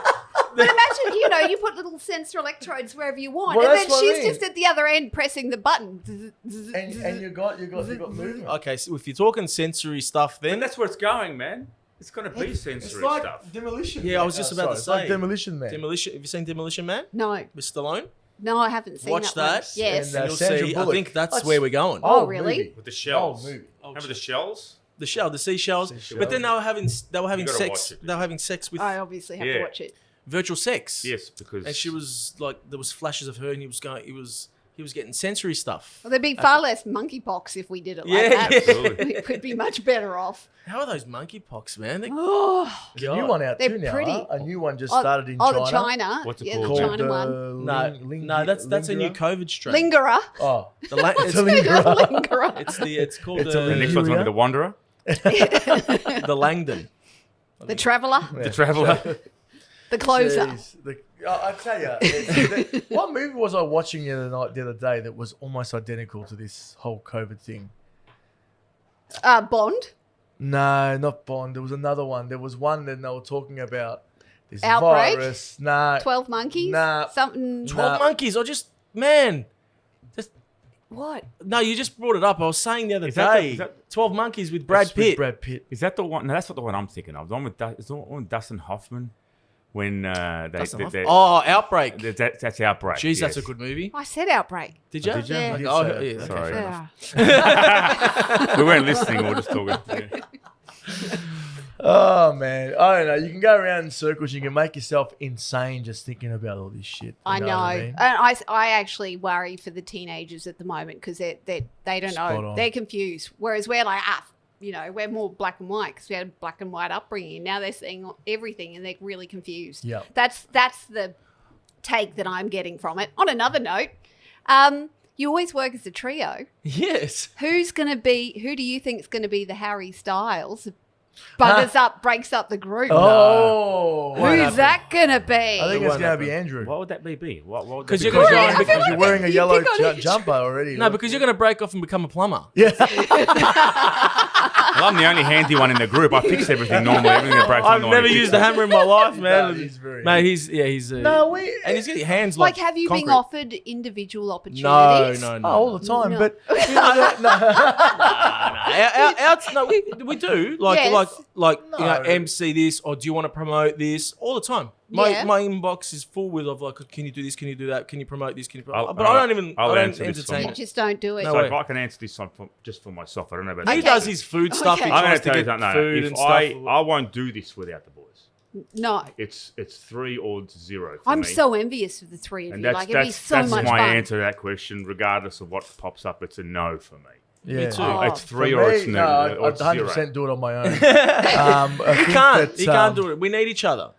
But imagine, you put little sensor electrodes wherever you want, Well, and that's then what I she's mean. just at the other end pressing the button. and you got movement. Okay, so if you're talking sensory stuff, And then that's where it's going, man. It's going to be sensory stuff. Demolition. Yeah, I was just about to It's like say. Demolition Man. Demolition. Have you seen Demolition Man No, with Stallone? no, I haven't seen Watch that. One. that. Yes. And, You'll Sandra see. I Bullock. think that's That's- where we're going. Oh, really? movie. With the shells. Oh, movie. Remember the shells? The seashells. Seashells. But then they were having You gotta sex. watch it. They were having sex with I obviously have to Yeah. watch it. virtual sex. Yes, because And she was like, there was flashes of her, and he was getting sensory stuff. Well, there'd be far less monkeypox if we did it like Yeah, that. absolutely. We'd be much better off. How are those monkeypox, man? Oh, There's a new one out They're too now. pretty. Huh? A new one just started in oh, China. the China. What's it yeah, called? the Called, China one. No, that's a new COVID strain. Lingerer. Oh, It's, Lingerer. it's called It's a the next one's going to be the Wanderer, the Langdon. The Traveller. the Traveller. The Closer. Jeez. I tell you, what movie was I watching the other day that was almost identical to this whole COVID thing? Bond. No, not Bond. There was another one. There was one that they were talking about this Outbreak? virus. Nah, 12 Monkeys. Nah. Something. 12 monkeys. Man. What? No, you just brought it up. I was saying the other Is that day. is that 12 monkeys with Brad That's with Pitt. Brad Pitt. Is that the one? No, that's not the one I'm thinking of. The one with is the one with Dustin Hoffman when Oh, Outbreak. that's Outbreak. Jeez, that's yes. a good movie. I said Outbreak. Did you? Did you? Yeah. I did Oh, say it. yeah, okay, Sorry. fair enough. Yeah. We weren't listening. We were just talking. Yeah. Oh man, I don't know. You can go around in circles. You can make yourself insane just thinking about all this shit. You I know. what I And mean? I actually worry for the teenagers at the moment because they don't Spot know. on. They're confused. Whereas we're like, we're more black and white because we had black and white upbringing. Now they're seeing everything and they're really confused. Yeah. That's the take that I'm getting from it. On another note, you always work as a trio. Yes. Who do you think is going to be the Harry Styles? Buggers up, breaks up the group. Oh, Who's that going to be? I think it's won't going to be happen. Andrew. What would that be? What would that Because be? you're gonna Really? go I feel Because you're wearing a you yellow pick on each- jumper already. No, because you're going to break off and become a plumber. yeah. Well, I'm the only handy one in the group. I fix everything normally. Everything that breaks, I've I'm the one never who used fixes a hammer in my life, man. No, he's very- Mate, he's No, we. and he's got your hands Like, like have you been concrete. offered individual opportunities? No. Oh, all the time, No. but you know, We do like Yes. you know, No. MC this, or do you want to promote this all the time? My Yeah. my inbox is full with like, can you do this? Can you do that? Can you promote this? Can you promote? I'll- But I don't even I'll I don't answer this entertain You it. just don't do it. No So way. if I can answer this one just for myself, I don't know about He you. Okay. does his food stuff. Okay. He I'm going tries to to tell you get something. food and If stuff. I won't do this without the boys. No. It's 3 or 0 for I'm me. so envious of the three of And you. that's Like, it'd be so that's much my fun. answer to that question. Regardless of what pops up, it's a no for me. yeah. too. Oh. It's 3 For or me, it's no, no, or I'd it's 100% 0. do it on my own. I He think can't. that, He can't do it. We need each other.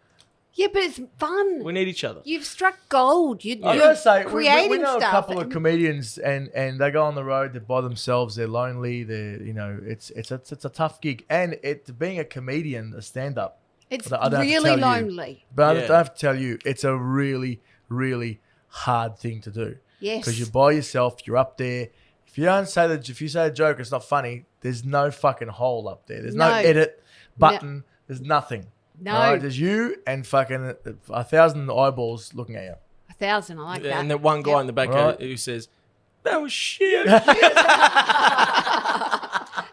Yeah, but it's fun. We need each other. You've struck gold. You're I gotta say, creating we know stuff. a couple of and- comedians, and they go on the road. They're by themselves. They're lonely. It's a tough gig, and being a comedian, a stand up. It's I don't have to really tell you. lonely. But Yeah. I have to tell you, it's a really, really hard thing to do. Yes. Because you're by yourself. You're up there. If you say a joke, it's not funny. There's no fucking hole up there. There's no No. edit button. There's nothing. No. All right? There's you and fucking 1,000 eyeballs looking at you. 1,000. I like that. And then one guy Yep. in the back Right. who says, "That was shit."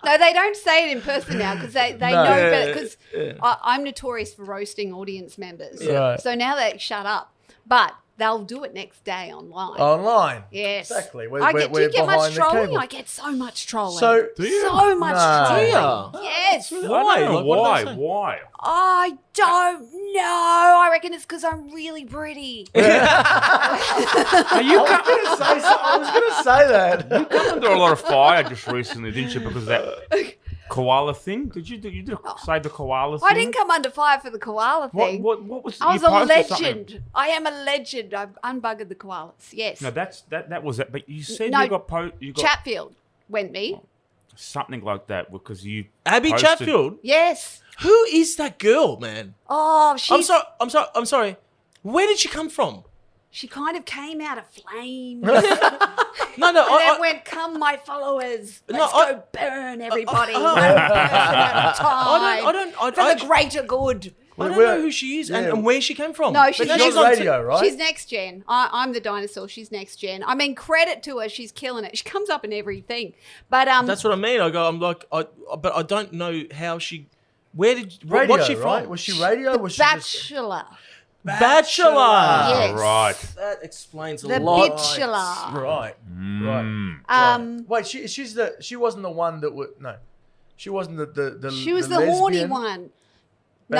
No, they don't say it in person now because they No. know Yeah, better. Because yeah. I'm notorious for roasting audience members. Right. So now they shut up. But they'll do it next day online. Online. Yes. Exactly. Do you get much trolling? I get so much trolling. So, so much No. trolling. Do ya? Yes. Why? I don't know Like, what why. do they say? Why? I don't know. I reckon it's because I'm really pretty. Are you I was going to say that. come under a lot of fire just recently, didn't you? Because of that koala thing. Did you say the koala thing? I didn't come under fire for the koala thing. What was? I was you a posted something. legend. I am a legend. I've unbuggered the koalas. Yes. No, that was it. But you said No, you got Chatfield went me. something like that because you Abby posted- Chatfield. Yes. Who is that girl, man? Oh, I'm sorry. Where did she come from? She kind of came out of flames. No, And then went, "Come, my followers, let's go burn everybody one person at a time for the greater good." I don't know who she is and where she came from. No, But she's now She's on on radio, right? She's next gen. I'm the dinosaur. She's next gen. I mean, credit to her. She's killing it. She comes up in everything. But That's what I mean. But I don't know how she. Where did? Radio, what's she from? right? Was she radio? Was she just... Bachelor. Bachelor. Yes. Right. That explains a The lot. Bachelor. Right. Mm. Right. Wait, she wasn't the one that would... No. She wasn't the She was the horny lesbian. one. No,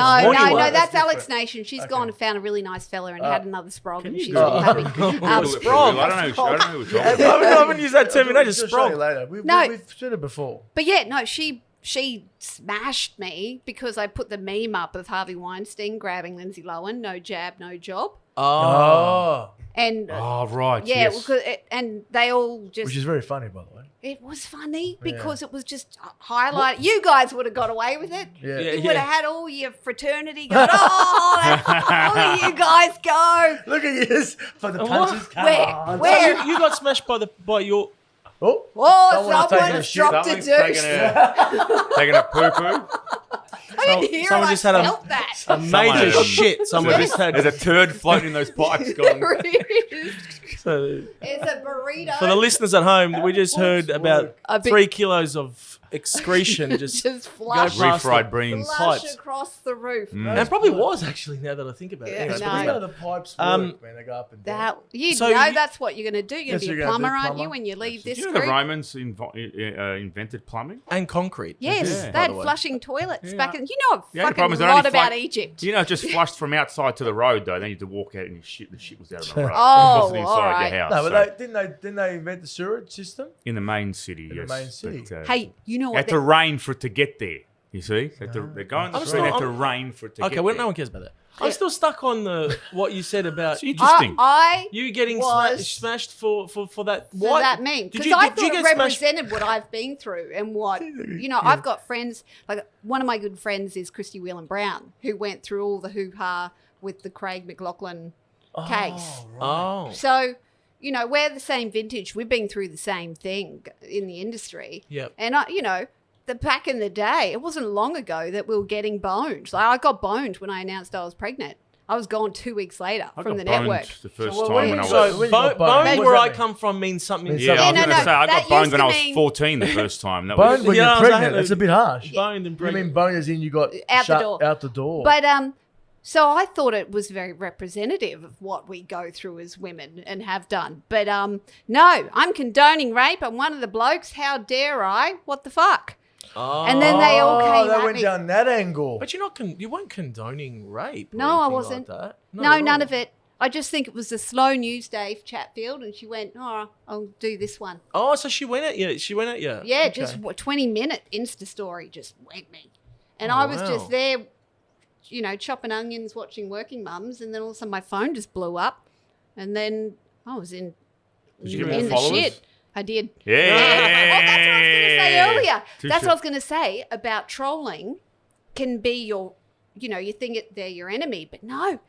that's Alex Nation. She's gone and found a really nice fella and had another sprog, and she's really happy. Sprog. I don't know who we're talking I about. haven't used that terminology. I'll show you Sprog. later. No. We've said it before. But yeah, no, she smashed me because I put the meme up of Harvey Weinstein grabbing Lindsay Lohan, no jab, no job. Oh. And Oh, right. yeah, Yes. and they all just. Which is very funny, by the way. It was funny because it was just highlight. You guys would have got away with it. Yeah. You would have had all your fraternity going, look at you guys go. Look at you for the punches. Come Where? on. Where? You got smashed by your. Oh, Oh, someone's taking a someone's dropped a Someone's deuce. taking a poo-poo. I didn't hear someone it. just I had felt that. a major Someone- shit. Someone just had. There's a turd floating in those pipes going. So, It's a burrito. for the listeners at home, we just heard about A bit- 3 kilos of excretion just just flush, go past Refried the beans. flush pipes. across the roof. And it probably was actually, now that I think about it. Yeah, Anyway, no. That's how the pipes work, man. They go up and down. That you So know you- that's what you're going to do. You're going Yes, to be you're a gonna do plumber, aren't you, plumber. when you leave Did this you know the group? Romans invented plumbing? And concrete. Yes, Yeah, they by had the way. flushing toilets Yeah. back in. You know The only a problem fucking is they only lot about flush- Egypt. You know, it just flushed from outside to the road, though. Then you had to walk out and the shit was out on the road. Oh, it wasn't inside all right. your house. No, so- but didn't they invent the sewerage system? in the main city, the yes. main city. But, Hey, you know it what? had to rain for it to get there. You see? They go on the I'm street, they had to still- rain for it to Okay, get well, there. no one cares about that. I'm still stuck on what you said about It's interesting. I you getting was- smashed for that. for What that meme Did because you- I did you thought it get smashed- represented what I've been through and what I've got friends like one of my good friends is Christy Whelan Brown who went through all the hoo ha with the Craig McLaughlin case. Oh, So we're the same vintage. We've been through the same thing in the industry. Yep. And the back in the day, it wasn't long ago that we were getting boned. Like I got boned when I announced I was pregnant. I was gone 2 weeks later I from got the network. boned the first what time do when you- I so was... when you got boned, bone what where does I that come from means something. Means Yeah, I was no, going to no, say, I that got boned used when to I was mean- 14 the first time. That Boned was... when Yeah, you're I was pregnant. actually- That's a bit harsh. Boned and You pregnant. mean boned as in you got Out the shut door. out the door? But so I thought it was very representative of what we go through as women and have done. But no, I'm condoning rape. I'm one of the blokes. How dare I? What the fuck? Oh. And then they all came they at went me. down that angle. But you weren't condoning rape. Or No, I anything wasn't. Like that. No, at none all. of it. I just think it was a slow news day for Chatfield, and she went, "Oh, I'll do this one." Oh, so she went at you. Yeah, Okay. just 20-minute Insta story just went me, and Oh, I was wow. just there, chopping onions, watching Working Mums, and then all of a sudden my phone just blew up, and then I was in Did you get more the followers? shit. I did. Yeah. Oh, that's what I was going to say earlier. Too That's short. what I was going to say about trolling can be you think they're your enemy, but no.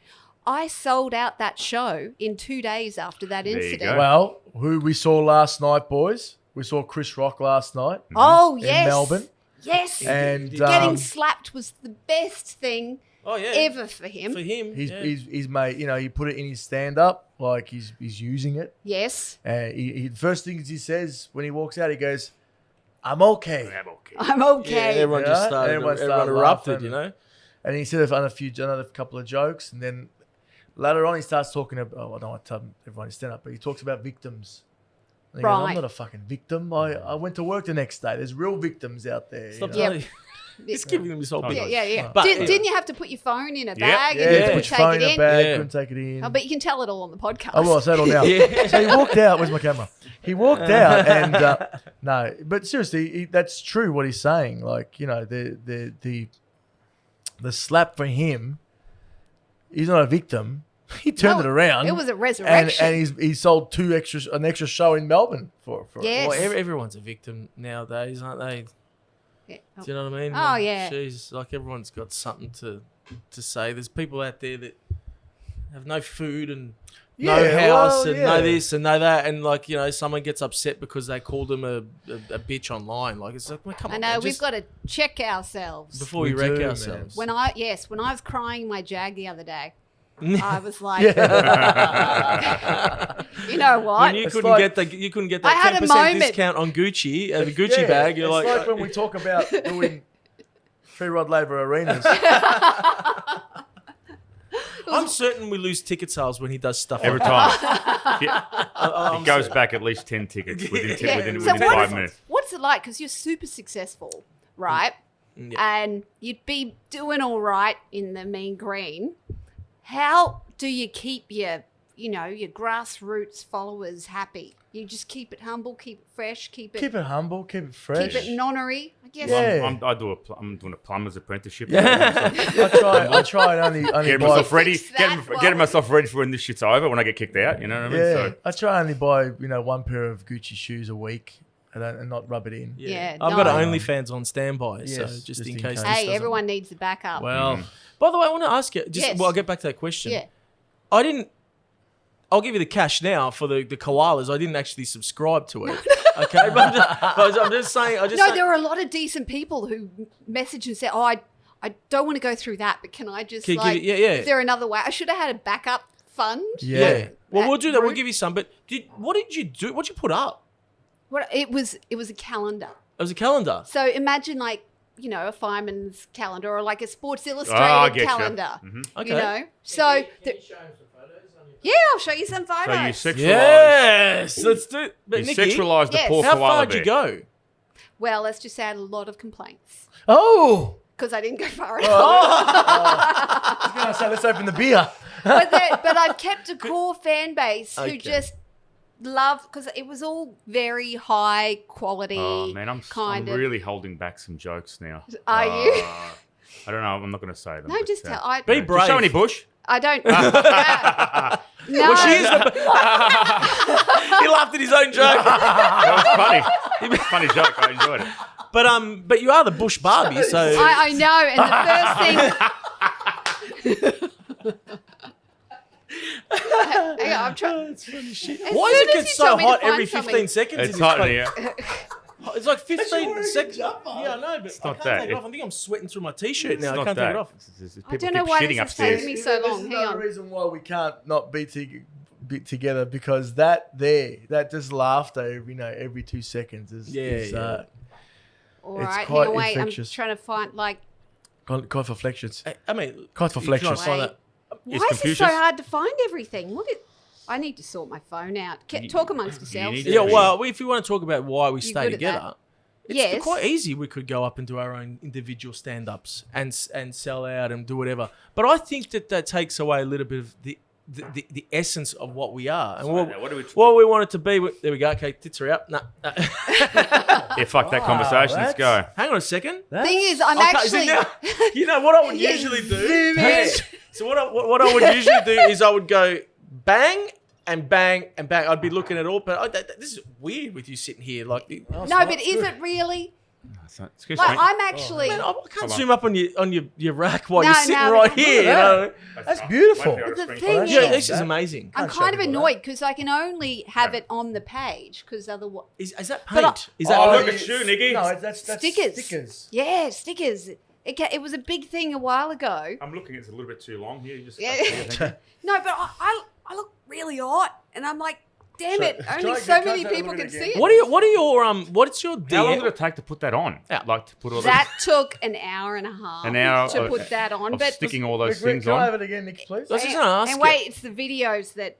I sold out that show in 2 days after that you incident. go. Well, who we saw last night, boys? We saw Chris Rock last night Oh, in yes. Melbourne. Yes. And Getting slapped was the best thing Oh yeah. ever for him. For him. he's, yeah. he's made, he put it in his stand up, like he's using it. Yes. And the first things he says when he walks out, he goes, I'm okay. I'm Yeah, okay. everyone just Yeah, started. everyone Everyone started erupted. laughing. And he said another couple of jokes, and then later on he starts talking about, I don't want to tell everyone to stand up, but he talks about victims. And he goes, Right. I'm not a fucking victim. I went to work the next day. There's real victims out there. Stop you know? telling. He's giving them this whole big. Yeah. But- Didn't you have to put your phone in a Yep. bag Yeah, and you to couldn't put your take phone it in a in? bag, Yeah. couldn't take it in. Oh, but you can tell it all on the podcast. Oh, well, I said it all now. Yeah. So he walked out. Where's my camera? He walked out, and no, but seriously, that's true what he's saying. Like, the slap for him, he's not a victim. He turned No, it around. It was a and resurrection. he sold an extra show in Melbourne for Yes. Well, everyone's a victim nowadays, aren't they? Yeah. Do you know what I mean? Oh, yeah. Jeez, like everyone's got something to say. There's people out there that have no food and no Yeah, house well, and no yeah. this and no that, and like someone gets upset because they called them a bitch online. Like it's like, well, come I on, know man, we've just got to check ourselves. before We we wreck do, man. ourselves. When I was crying in my Jag the other day, I was like, you know what? When you It's couldn't like- get I had that a 10% moment. discount on Gucci, the Gucci bag, you're it's like, like when we talk about doing three-rod labour arenas. I'm certain we lose ticket sales when he does stuff Every like time. that. It goes back at least 10 tickets within Yeah. within So 5 minutes. what's it like? Because you're super successful, right? and you'd be doing all right in the mean green. How do you keep your grassroots followers happy? You just keep it humble, keep it fresh, keep it humble, keep it fresh. keep it nonnery. I guess. Yeah. I'm doing a plumber's apprenticeship. I try and only Getting buy. myself ready. Fix that Getting myself ready for when this shit's over. When I get kicked out, you know what I mean? Yeah, So I try and only buy one pair of Gucci shoes a week and not rub it in. Yeah, I've got no. an OnlyFans on standby, so Yes, just in just in case. case. this Hey, doesn't- everyone needs a backup. Well, by the way, I want to ask you. Yes. Well, I'll get back to that question. Yeah. I'll give you the cash now for the koalas. I didn't actually subscribe to it. Okay, but I'm just saying. There are a lot of decent people who message and say, "Oh, I don't want to go through that, but can I just Can you give it- yeah. Is there another way? I should have had a backup fund." Yeah. Well, we'll do that. We'll route. give you some. But what did you do? What'd you put up? What it was a calendar. It was a calendar. So imagine a fireman's calendar or like a Sports I Illustrated get you. calendar. Okay. So yeah, I'll show you some So photos. you sexualize. Yes, let's do it. But You Nikki, sexualize the Yes. poor how koala far did you bear. go? Well, let's just say I had a lot of complaints Oh, because I didn't go far enough. so let's open the beer. but I've kept a core fan base who Okay. just love because it was all very high quality. Oh man, I'm kind of. really holding back some jokes now. Are you? I don't know. I'm not going to say them. No, but, just tell. I, Be Just brave. show any bush. I don't. Yeah. No. Well, she is the. He laughed at his own joke. That was funny. Funny joke. I enjoyed it. But you are the bush Barbie, so I know, and the first thing. Hang on, I'm trying. That's funny shit. As Why soon does it as get you so tell me to hot find every 15 something- seconds? It's in hot this in place? here. It's like 15 wearing a seconds. jumper. Yeah, I know, but I not can't that. take it off. I think I'm sweating through my t-shirt now. I It's can't not take that. it off. I don't People know keep why shitting this is upstairs. taking me so long. This is Hang another on. reason why we can't not be together because that just laughter every 2 seconds is All It's right, quite hang on, wait. infectious. I'm trying to find quite for flexions. I mean, Quite for you try to flexions. find that. Why is it so Confucius? hard to find everything? I need to sort my phone out. Talk amongst yourselves. need Yeah, to- well, if you want to talk about why we You're stay good at together, it's Yes. quite easy. We could go up and do our own individual stand-ups and sell out and do whatever. But I think that takes away a little bit of the essence of what we are and what we want it to be. There we go. Okay, tits are out. Nah. Yeah, fuck that conversation. Let's go. Hang on a second. Thing is, I'm Okay, so actually. now, you know what I would Yes. usually do? So what I would usually do is I would go bang and bang and bang. I'd be looking at all, but this is weird with you sitting here. Like, No, but is it really? Excuse Like, me. I'm actually. man, I can't on. zoom up on your rack while No, you're sitting no, right no. here. You know? That's beautiful. Wait for The your thing screen. Yeah, is, this is amazing. I'm Can't show kind of people that. annoyed because I can only have it on the page because otherwise. Is that But paint? Is that Oh, paint? look at you, Nikki. No, that's Stickers. Stickers. Yeah, stickers. It was a big thing a while ago. I'm looking. It's a little bit too long here. You just Yeah. thank you. No, but I look really hot, and I'm like, damn it! Try Only and so cut many that people little can bit see again. it. What's your How long DM? did it take to put that on? Yeah. Like to put all That took an hour and a half. An hour to of- put that on, of but sticking all those Rick, things can I have on. it again, Nick, please? Let's just ask and you. wait, it's the videos that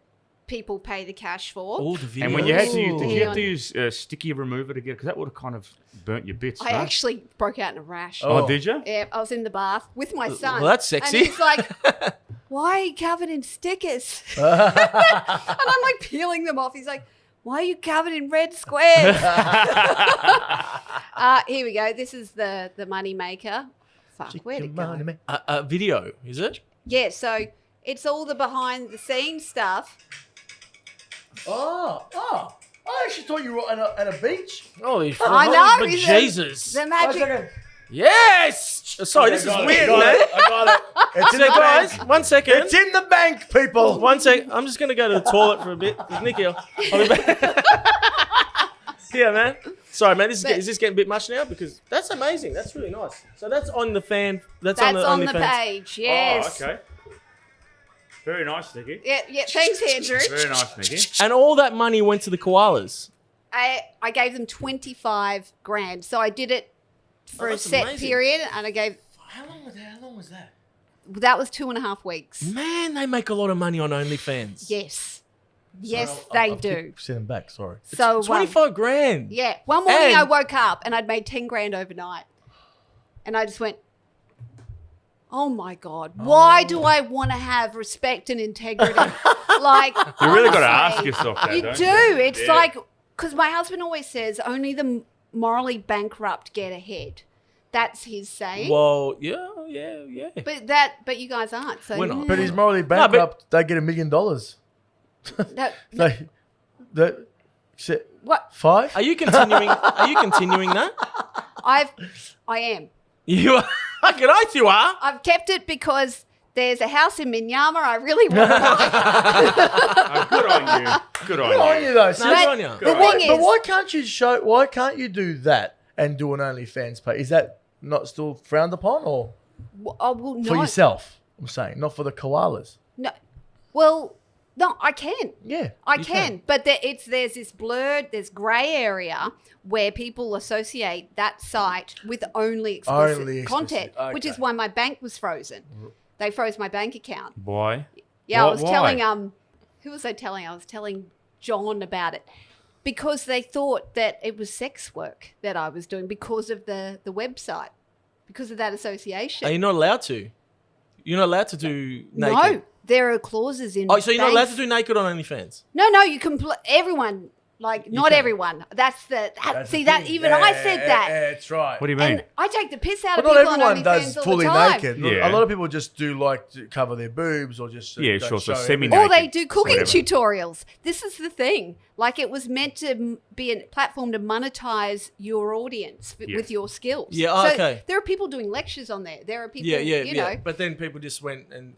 people pay the cash for. All the videos. And when you had to use, did you Hang have to on. use sticky remover to get? Because that would have kind of burnt your bits. I no? actually broke out in a rash. Oh, did you? Yeah, I was in the bath with my son. Well, that's sexy. And he's like, why are you covered in stickers? and I'm like peeling them off. He's like, why are you covered in red squares? Here we go. This is the money maker. Fuck, where'd it go? A video, is it? Yeah, so it's all the behind the scenes stuff. Oh, I actually thought you were at a beach. Holy I know. but isn't it? Jesus. The Wait a magic. second. Yes! Sorry, this is I weird, got man. it, I got it. It's in So, the guys, bank. 1 second. It's in the bank, people. 1 sec. I'm just going to go to the toilet for a bit. There's Nikki. I'll be back. Yeah, man. Sorry, man. Is this getting a bit much now? Because that's amazing. That's really nice. So that's on the fan. That's on That's on the OnlyFans. page. Yes. Oh, okay. Very nice, Nikki. Yeah. Thanks, Andrew. Very nice, Nikki. And all that money went to the koalas. I gave them 25 grand. So I did it for a that's set amazing. period, and I gave How long was that? that was 2.5 weeks. Man, they make a lot of money on OnlyFans. Yes, yes, they do. Send them back. Sorry. So 25 grand. yeah, one morning And- I woke up and I'd made 10 grand overnight, And I just went, oh my God, why do I want to have respect and integrity? Like, You really got to honestly, ask yourself that, You don't do. you? It's Yeah. like, because my husband always says only the morally bankrupt get ahead. That's his saying. Well, yeah. But you guys aren't. So We're not. But he's morally bankrupt. They get $1 million. that, what? 5? Are you continuing? Are you continuing that? I am. You are. Good oath you are. I've kept it because there's a house in Minyama I really want to buy. Oh, good on you. Good on Good on you. you though. No, See, good on you. The thing is, but why can't you show? Why can't you do that and do an OnlyFans page? Is that not still frowned upon, or well, for yourself? I'm saying, not for the koalas. No. Well, no, I can. Yeah, I you can. But there's this blurred, there's grey area where people associate that site with only explicit Only content, explicit, which is okay. why my bank was frozen. They froze my bank account. Why? Yeah, I was Why? telling who was I telling? I was telling John about it. Because they thought that it was sex work that I was doing because of the website. Because of that association. Are you not allowed to? You're not allowed to do naked. No, there are clauses in. Oh, so you're not allowed banks. to do naked on OnlyFans? No, you can. Everyone, like not can. everyone. That's the. That's See the that thing. even Yeah, I said that. That's right. What do you mean? And I take the piss out But of not people on everyone OnlyFans does all fully the time. naked. Yeah. A lot of people just do like to cover their boobs or just Yeah, don't sure, so show semi-naked. everything. Or they do cooking Whatever. tutorials. This is the thing. Like it was meant to be a platform to monetize your audience Yes. with your skills. Yeah, So okay. there are people doing lectures on there. There are people, Yeah, you know, But then people just went and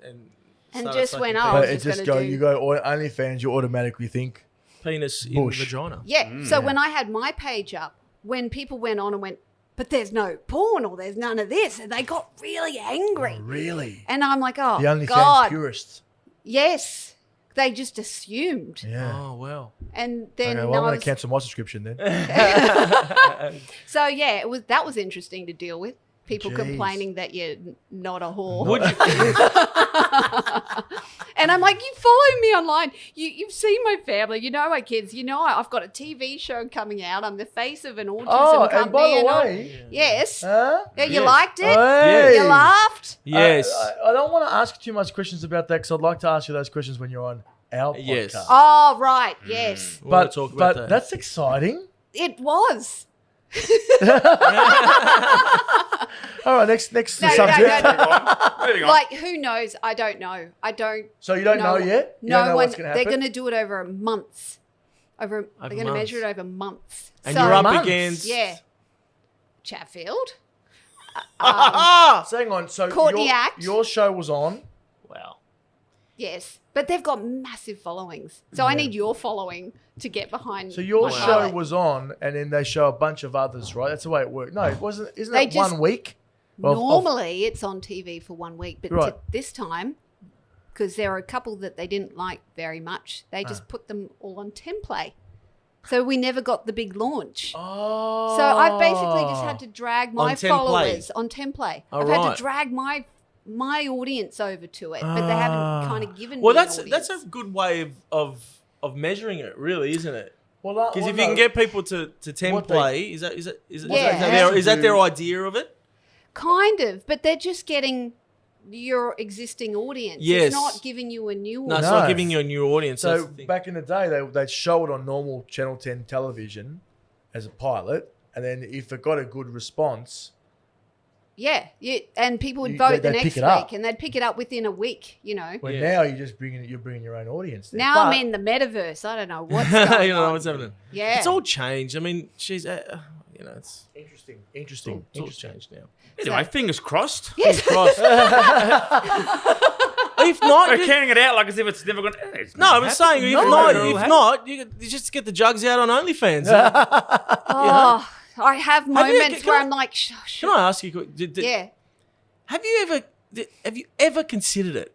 started just sucking went, penis. oh, But I it was just gonna go. do- You go on OnlyFans, you automatically think. penis in Bush. vagina. Yeah. So when I had my page up, when people went on and went, but there's no porn or there's none of this, and they got really angry. Really? And I'm like, oh, The OnlyFans God. purists. Yes. They just assumed. Yeah. Oh well. And then Okay, well, I'm I going was, to cancel my subscription then. so yeah, that was interesting to deal with. People Jeez. complaining that you're not a whore. Would you? And I'm like, you follow me online. You've seen my family. You know my kids. You know I've got a TV show coming out. I'm the face of an autism Oh, company. and by the all- way, yes. huh? Yeah, you Yes. liked it? Hey. You laughed? Yes. I don't want to ask too much questions about that because I'd like to ask you those questions when you're on our podcast. Yes. Oh, right. Yes. We wanna But, talk about but that. that's exciting. It was. All right, next No, subject. Moving on. Like, who knows? I don't know. I don't. So you don't know yet? You No don't know one. what's going to They're happen? going to do it over months. They're going to months. measure it over months. And So- you're up months. against. Yeah. Chatfield. Ah! So hang on. So Courtney your, Act. your show was on. Wow. Yes, but they've got massive followings. So I need your following to get behind. So your my show pilot. was on, and then they show a bunch of others, right? That's the way it worked. No, it wasn't. Isn't They it just- 1 week? Of- Normally, it's on TV for 1 week, but Right. this time, because there are a couple that they didn't like very much, they Ah. just put them all on template. So we never got the big launch. Oh. So I've basically just had to drag my On template. followers on template. Oh, I've had right. to drag my audience over to it, but they haven't kind of given Well, me an that's audience. a good way of measuring it, really, isn't it? Well, Because if you can get people to template, is that Yeah. is that their idea of it? Kind of, but they're just getting your existing audience. Yes. It's not giving you a new No, audience. it's No. not giving you a new audience. that's So the thing. back in the day, they'd show it on normal Channel 10 television as a pilot, and then if it got a good response, Yeah, and people would You- vote the they'd next pick week, it up. and they'd pick it up within a week. You know. well, Yeah. now you're bringing your own audience. There. Now But- I'm in the metaverse. I don't know what's going on. you know what's happening. Yeah. It's all changed. I mean, she's it's Interesting. it's all changed now. Anyway, fingers crossed. Yes. Cross. If not, They're you- carrying it out like as if it's never going to... no, I'm saying if not, you just get the jugs out on OnlyFans. Oh, I have you- moments can where I- I'm like, shh. Can I ask you? Yeah. Have you ever considered it?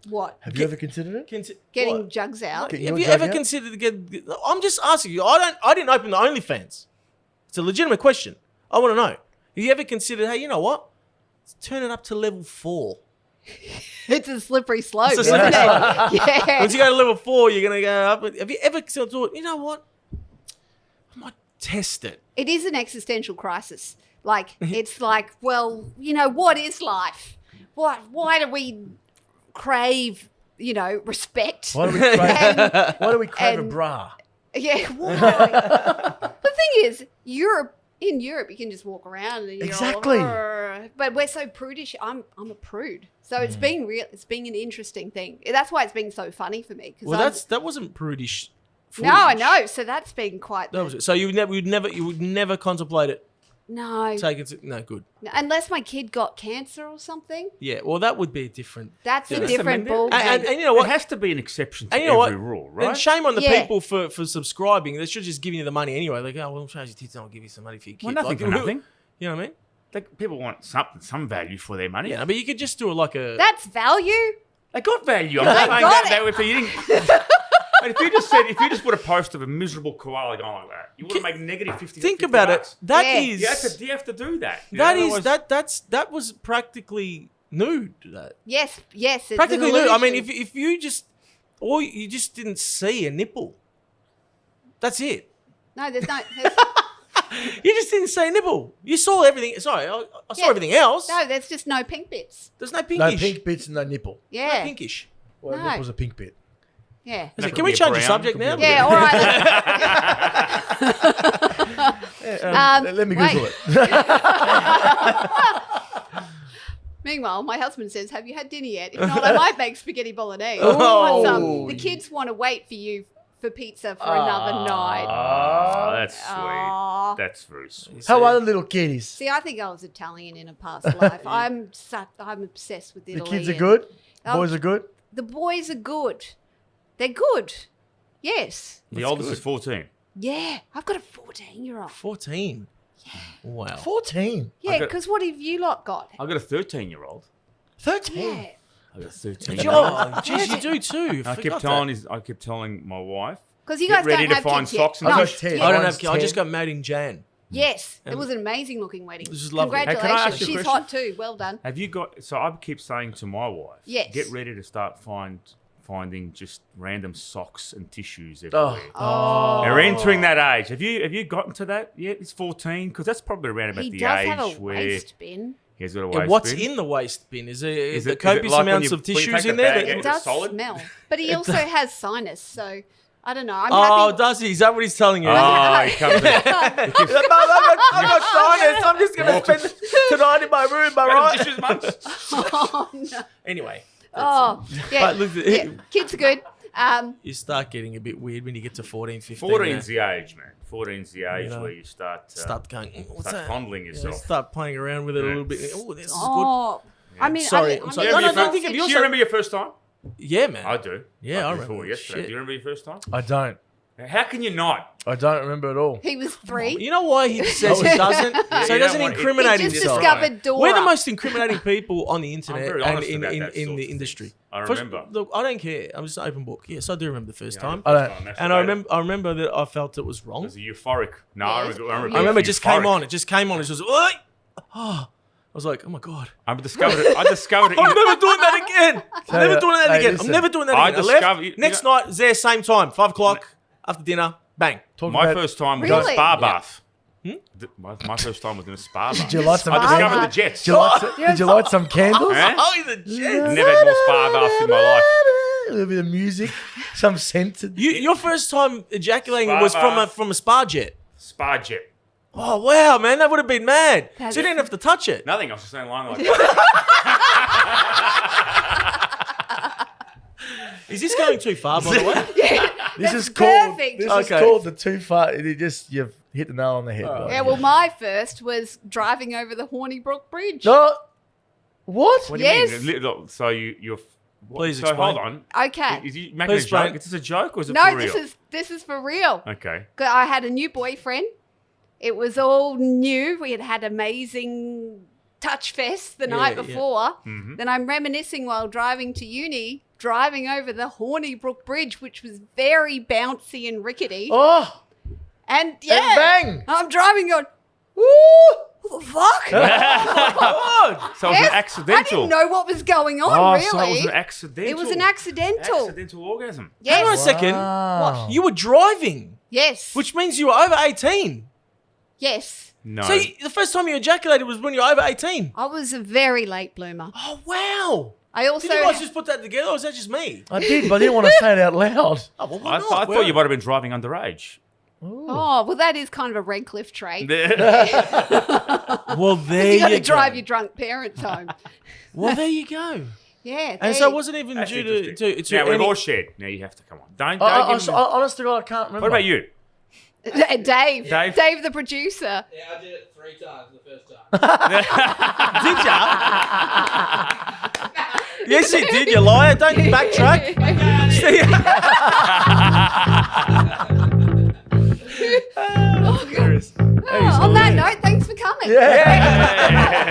What? Have you ever considered it? Getting what? jugs out? Get Have your you jug ever out? considered I'm just asking you. I didn't open the OnlyFans. It's a legitimate question. I want to know. Have you ever considered? Hey, you know what? Let's turn it up to level 4. It's a slippery slope, It's a isn't slippery it? Yeah. Once you go to level 4, you're gonna go up. Have you ever thought? You know what? I might test it. It is an existential crisis. Like, it's like, well, you know, what is life? Why do we crave, you know, respect? Why do we crave, why do we crave a bra? Yeah, why? The thing is, in Europe, you can just walk around and you're Exactly. All, but we're so prudish. I'm a prude, so it's been an interesting thing. That's why it's been so funny for me. Well, that wasn't prudish. No, I know. So that's been quite. So you would never contemplate it. No, Take it. No, good. unless my kid got cancer or something. Yeah, well, that would be a different. That's a Listen, different man, ball. And game. you know what? There has to be an exception to And you know every what? rule, right? And shame on the Yeah. people for subscribing. They should just give you the money anyway. Like, oh, well, show your tits and I'll give you some money for your kid. Well, nothing Like, for nothing. You know what I mean? Like, people want some value for their money. Yeah, but you could just do it like a. That's value. They got value. I'm They just saying got that it. if you didn't. And if you just put a post of a miserable koala going like that, you want to make negative 50. Think 50 about bucks. it. That Yeah. is. You have to do that. You That know, is otherwise- that was practically nude. That Yes. It's practically an nude. I mean, illusion. if you just or you just didn't see a nipple, that's it. No, there's no. You just didn't see a nipple. You saw everything. Sorry, I saw Yeah. everything else. No, there's just no pink bits. There's no No pinkish. pink bits and no nipple. Yeah. No pinkish. Well, No. nipple's a pink bit. Yeah. Is it- could can we be a change the brown, subject could be now? a Yeah, all right. Let me wait. Google it. Meanwhile, my husband says, "Have you had dinner yet? If not, I might make spaghetti bolognese." Oh. The kids want to wait for you for pizza for another night. Oh, that's sweet. Aw. That's very sweet. How are the little kitties? See, I think I was Italian in a past life. I'm obsessed with The Italy. kids are and- good? Oh. Boys are good? The boys are good. They're good. Yes. The oldest is 14. Yeah. I've got a 14-year-old. 14. Wow. 14. Yeah, got- because what have you lot got? I've got a 13-year-old. 13. Yeah. I've got a 13. Oh, geez, you do too. I kept telling my wife, Because you Get guys ready don't to have find kids yet. socks and No. I got Tush. 10. I don't Mine's have. I just 10. got married in Jan. Yes, it was an amazing looking wedding. This is lovely. Hey, can I ask Congratulations. you a She's question? hot too. Well done. have you got... So I keep saying to my wife, Yes. get ready to start finding just random socks and tissues Oh. everywhere. Oh. They're entering that age. Have you gotten to that yet? It's 14? Because that's probably around about He the does age have a where waste bin. he's got a Yeah, waste what's bin. in the waste bin? Is Is there it copious like when amounts you- of when you tissues take in the there? bag that- out? It does solid? smell. But he also has sinus, so I don't know. I'm Oh, happy. does he? Is that what he's telling you? Oh, he comes in. I've got sinus. I'm just going to spend tonight in my room, am I right? Dishes, mum. Oh, no. Anyway, Oh, yeah. But look, Yeah, kids are good. you start getting a bit weird when you get to 14, 15. 14's the age, man. 14's the age know, where you start Start going, what's start that? fondling Yeah, yourself. start playing around with it a Yeah. little bit. Oh, this is good. Oh, I mean, Sorry, I I'm sorry. mean, No, Do don't think of Do yours. you remember your first time? Yeah, man. I do. Yeah, I I remember. yesterday. Shit. Do you remember your first time? I don't. How can you not? I don't remember at all. He was 3. You know why he says he doesn't? So he you doesn't don't want it. incriminate He just himself. discovered Dora. We're the most incriminating people on the internet very and honest about that sort in of the things. industry. I First- remember. look, I don't care. I'm just an open book. Yes, I do remember the first time. I don't. And I remember that I felt it was wrong. It was a euphoric. No, Yes. I I remember it just came euphoric. on. It just came on. It was, oh, I was like, oh my God. I discovered it. I discovered it. I'm never doing that again. I'm never doing that Hey, again. listen. I'm never doing that I again. I discovered- left. you Next know- night, there, same time, 5 o'clock, after dinner, bang. Talk My about- first time was in Really? a spa bath. Hmm? My first time was in a spa bath. Did you light some I discovered candles? the jets. Did you light some candles? Huh? Oh, the jet. I've never had more spa baths in my life. A little bit of music, some scented. Your first time ejaculating Spa was bath. from a spa jet. Spa jet. Oh, wow, man. That would have been mad. That's- So you didn't have to touch it. Nothing. I was just saying lying like that. Is this going too far, by the way? This That's is called. perfect. This is Okay. called the too far. You've hit the nail on the head. right? Yeah, well, my first was driving over the Hornybrook Bridge. No. What? What do Yes. you mean? Look, so you're. What, Please so explain. hold on. Okay. Is you making Please a joke? explain. Is this a joke or is it No, for real? this is for real. Okay. 'Cause I had a new boyfriend. It was all new. We had had amazing touch fest the night yeah. before. Mm-hmm. Then I'm reminiscing while driving to uni, driving over the Hornybrook Bridge, which was very bouncy and rickety. Oh. And yeah, And bang. I'm driving going, Woo. what the fuck? So it was Yes, an accidental. I didn't know what was going on, Oh, really. so it was an accidental. It was an accidental. Accidental orgasm. Yes. Hang on a second. Wow. You were driving, Yes. which means you were over 18. Yes. No. So the first time you ejaculated was when you were over 18. I was a very late bloomer. Oh wow! I also Did you guys just put that together, or was that just me? I did, but I didn't want to say it out loud. Oh, well, I, why th- not? I thought you might have been driving underage. Oh, well, that is kind of a Redcliffe trait. Well, there You got to you drive go. your drunk parents home. Well, there you go. Yeah. And so it wasn't even That's due interesting. to Now, we've any... all shared. Now you have to come on. Don't give me- Honest to God, I can't remember. What about you? Dave. Dave? Dave, the producer. Yeah, I did it 3 times the first time. Did ya? Yes, you did, you liar. Don't backtrack. On that note, thanks for coming. Yeah.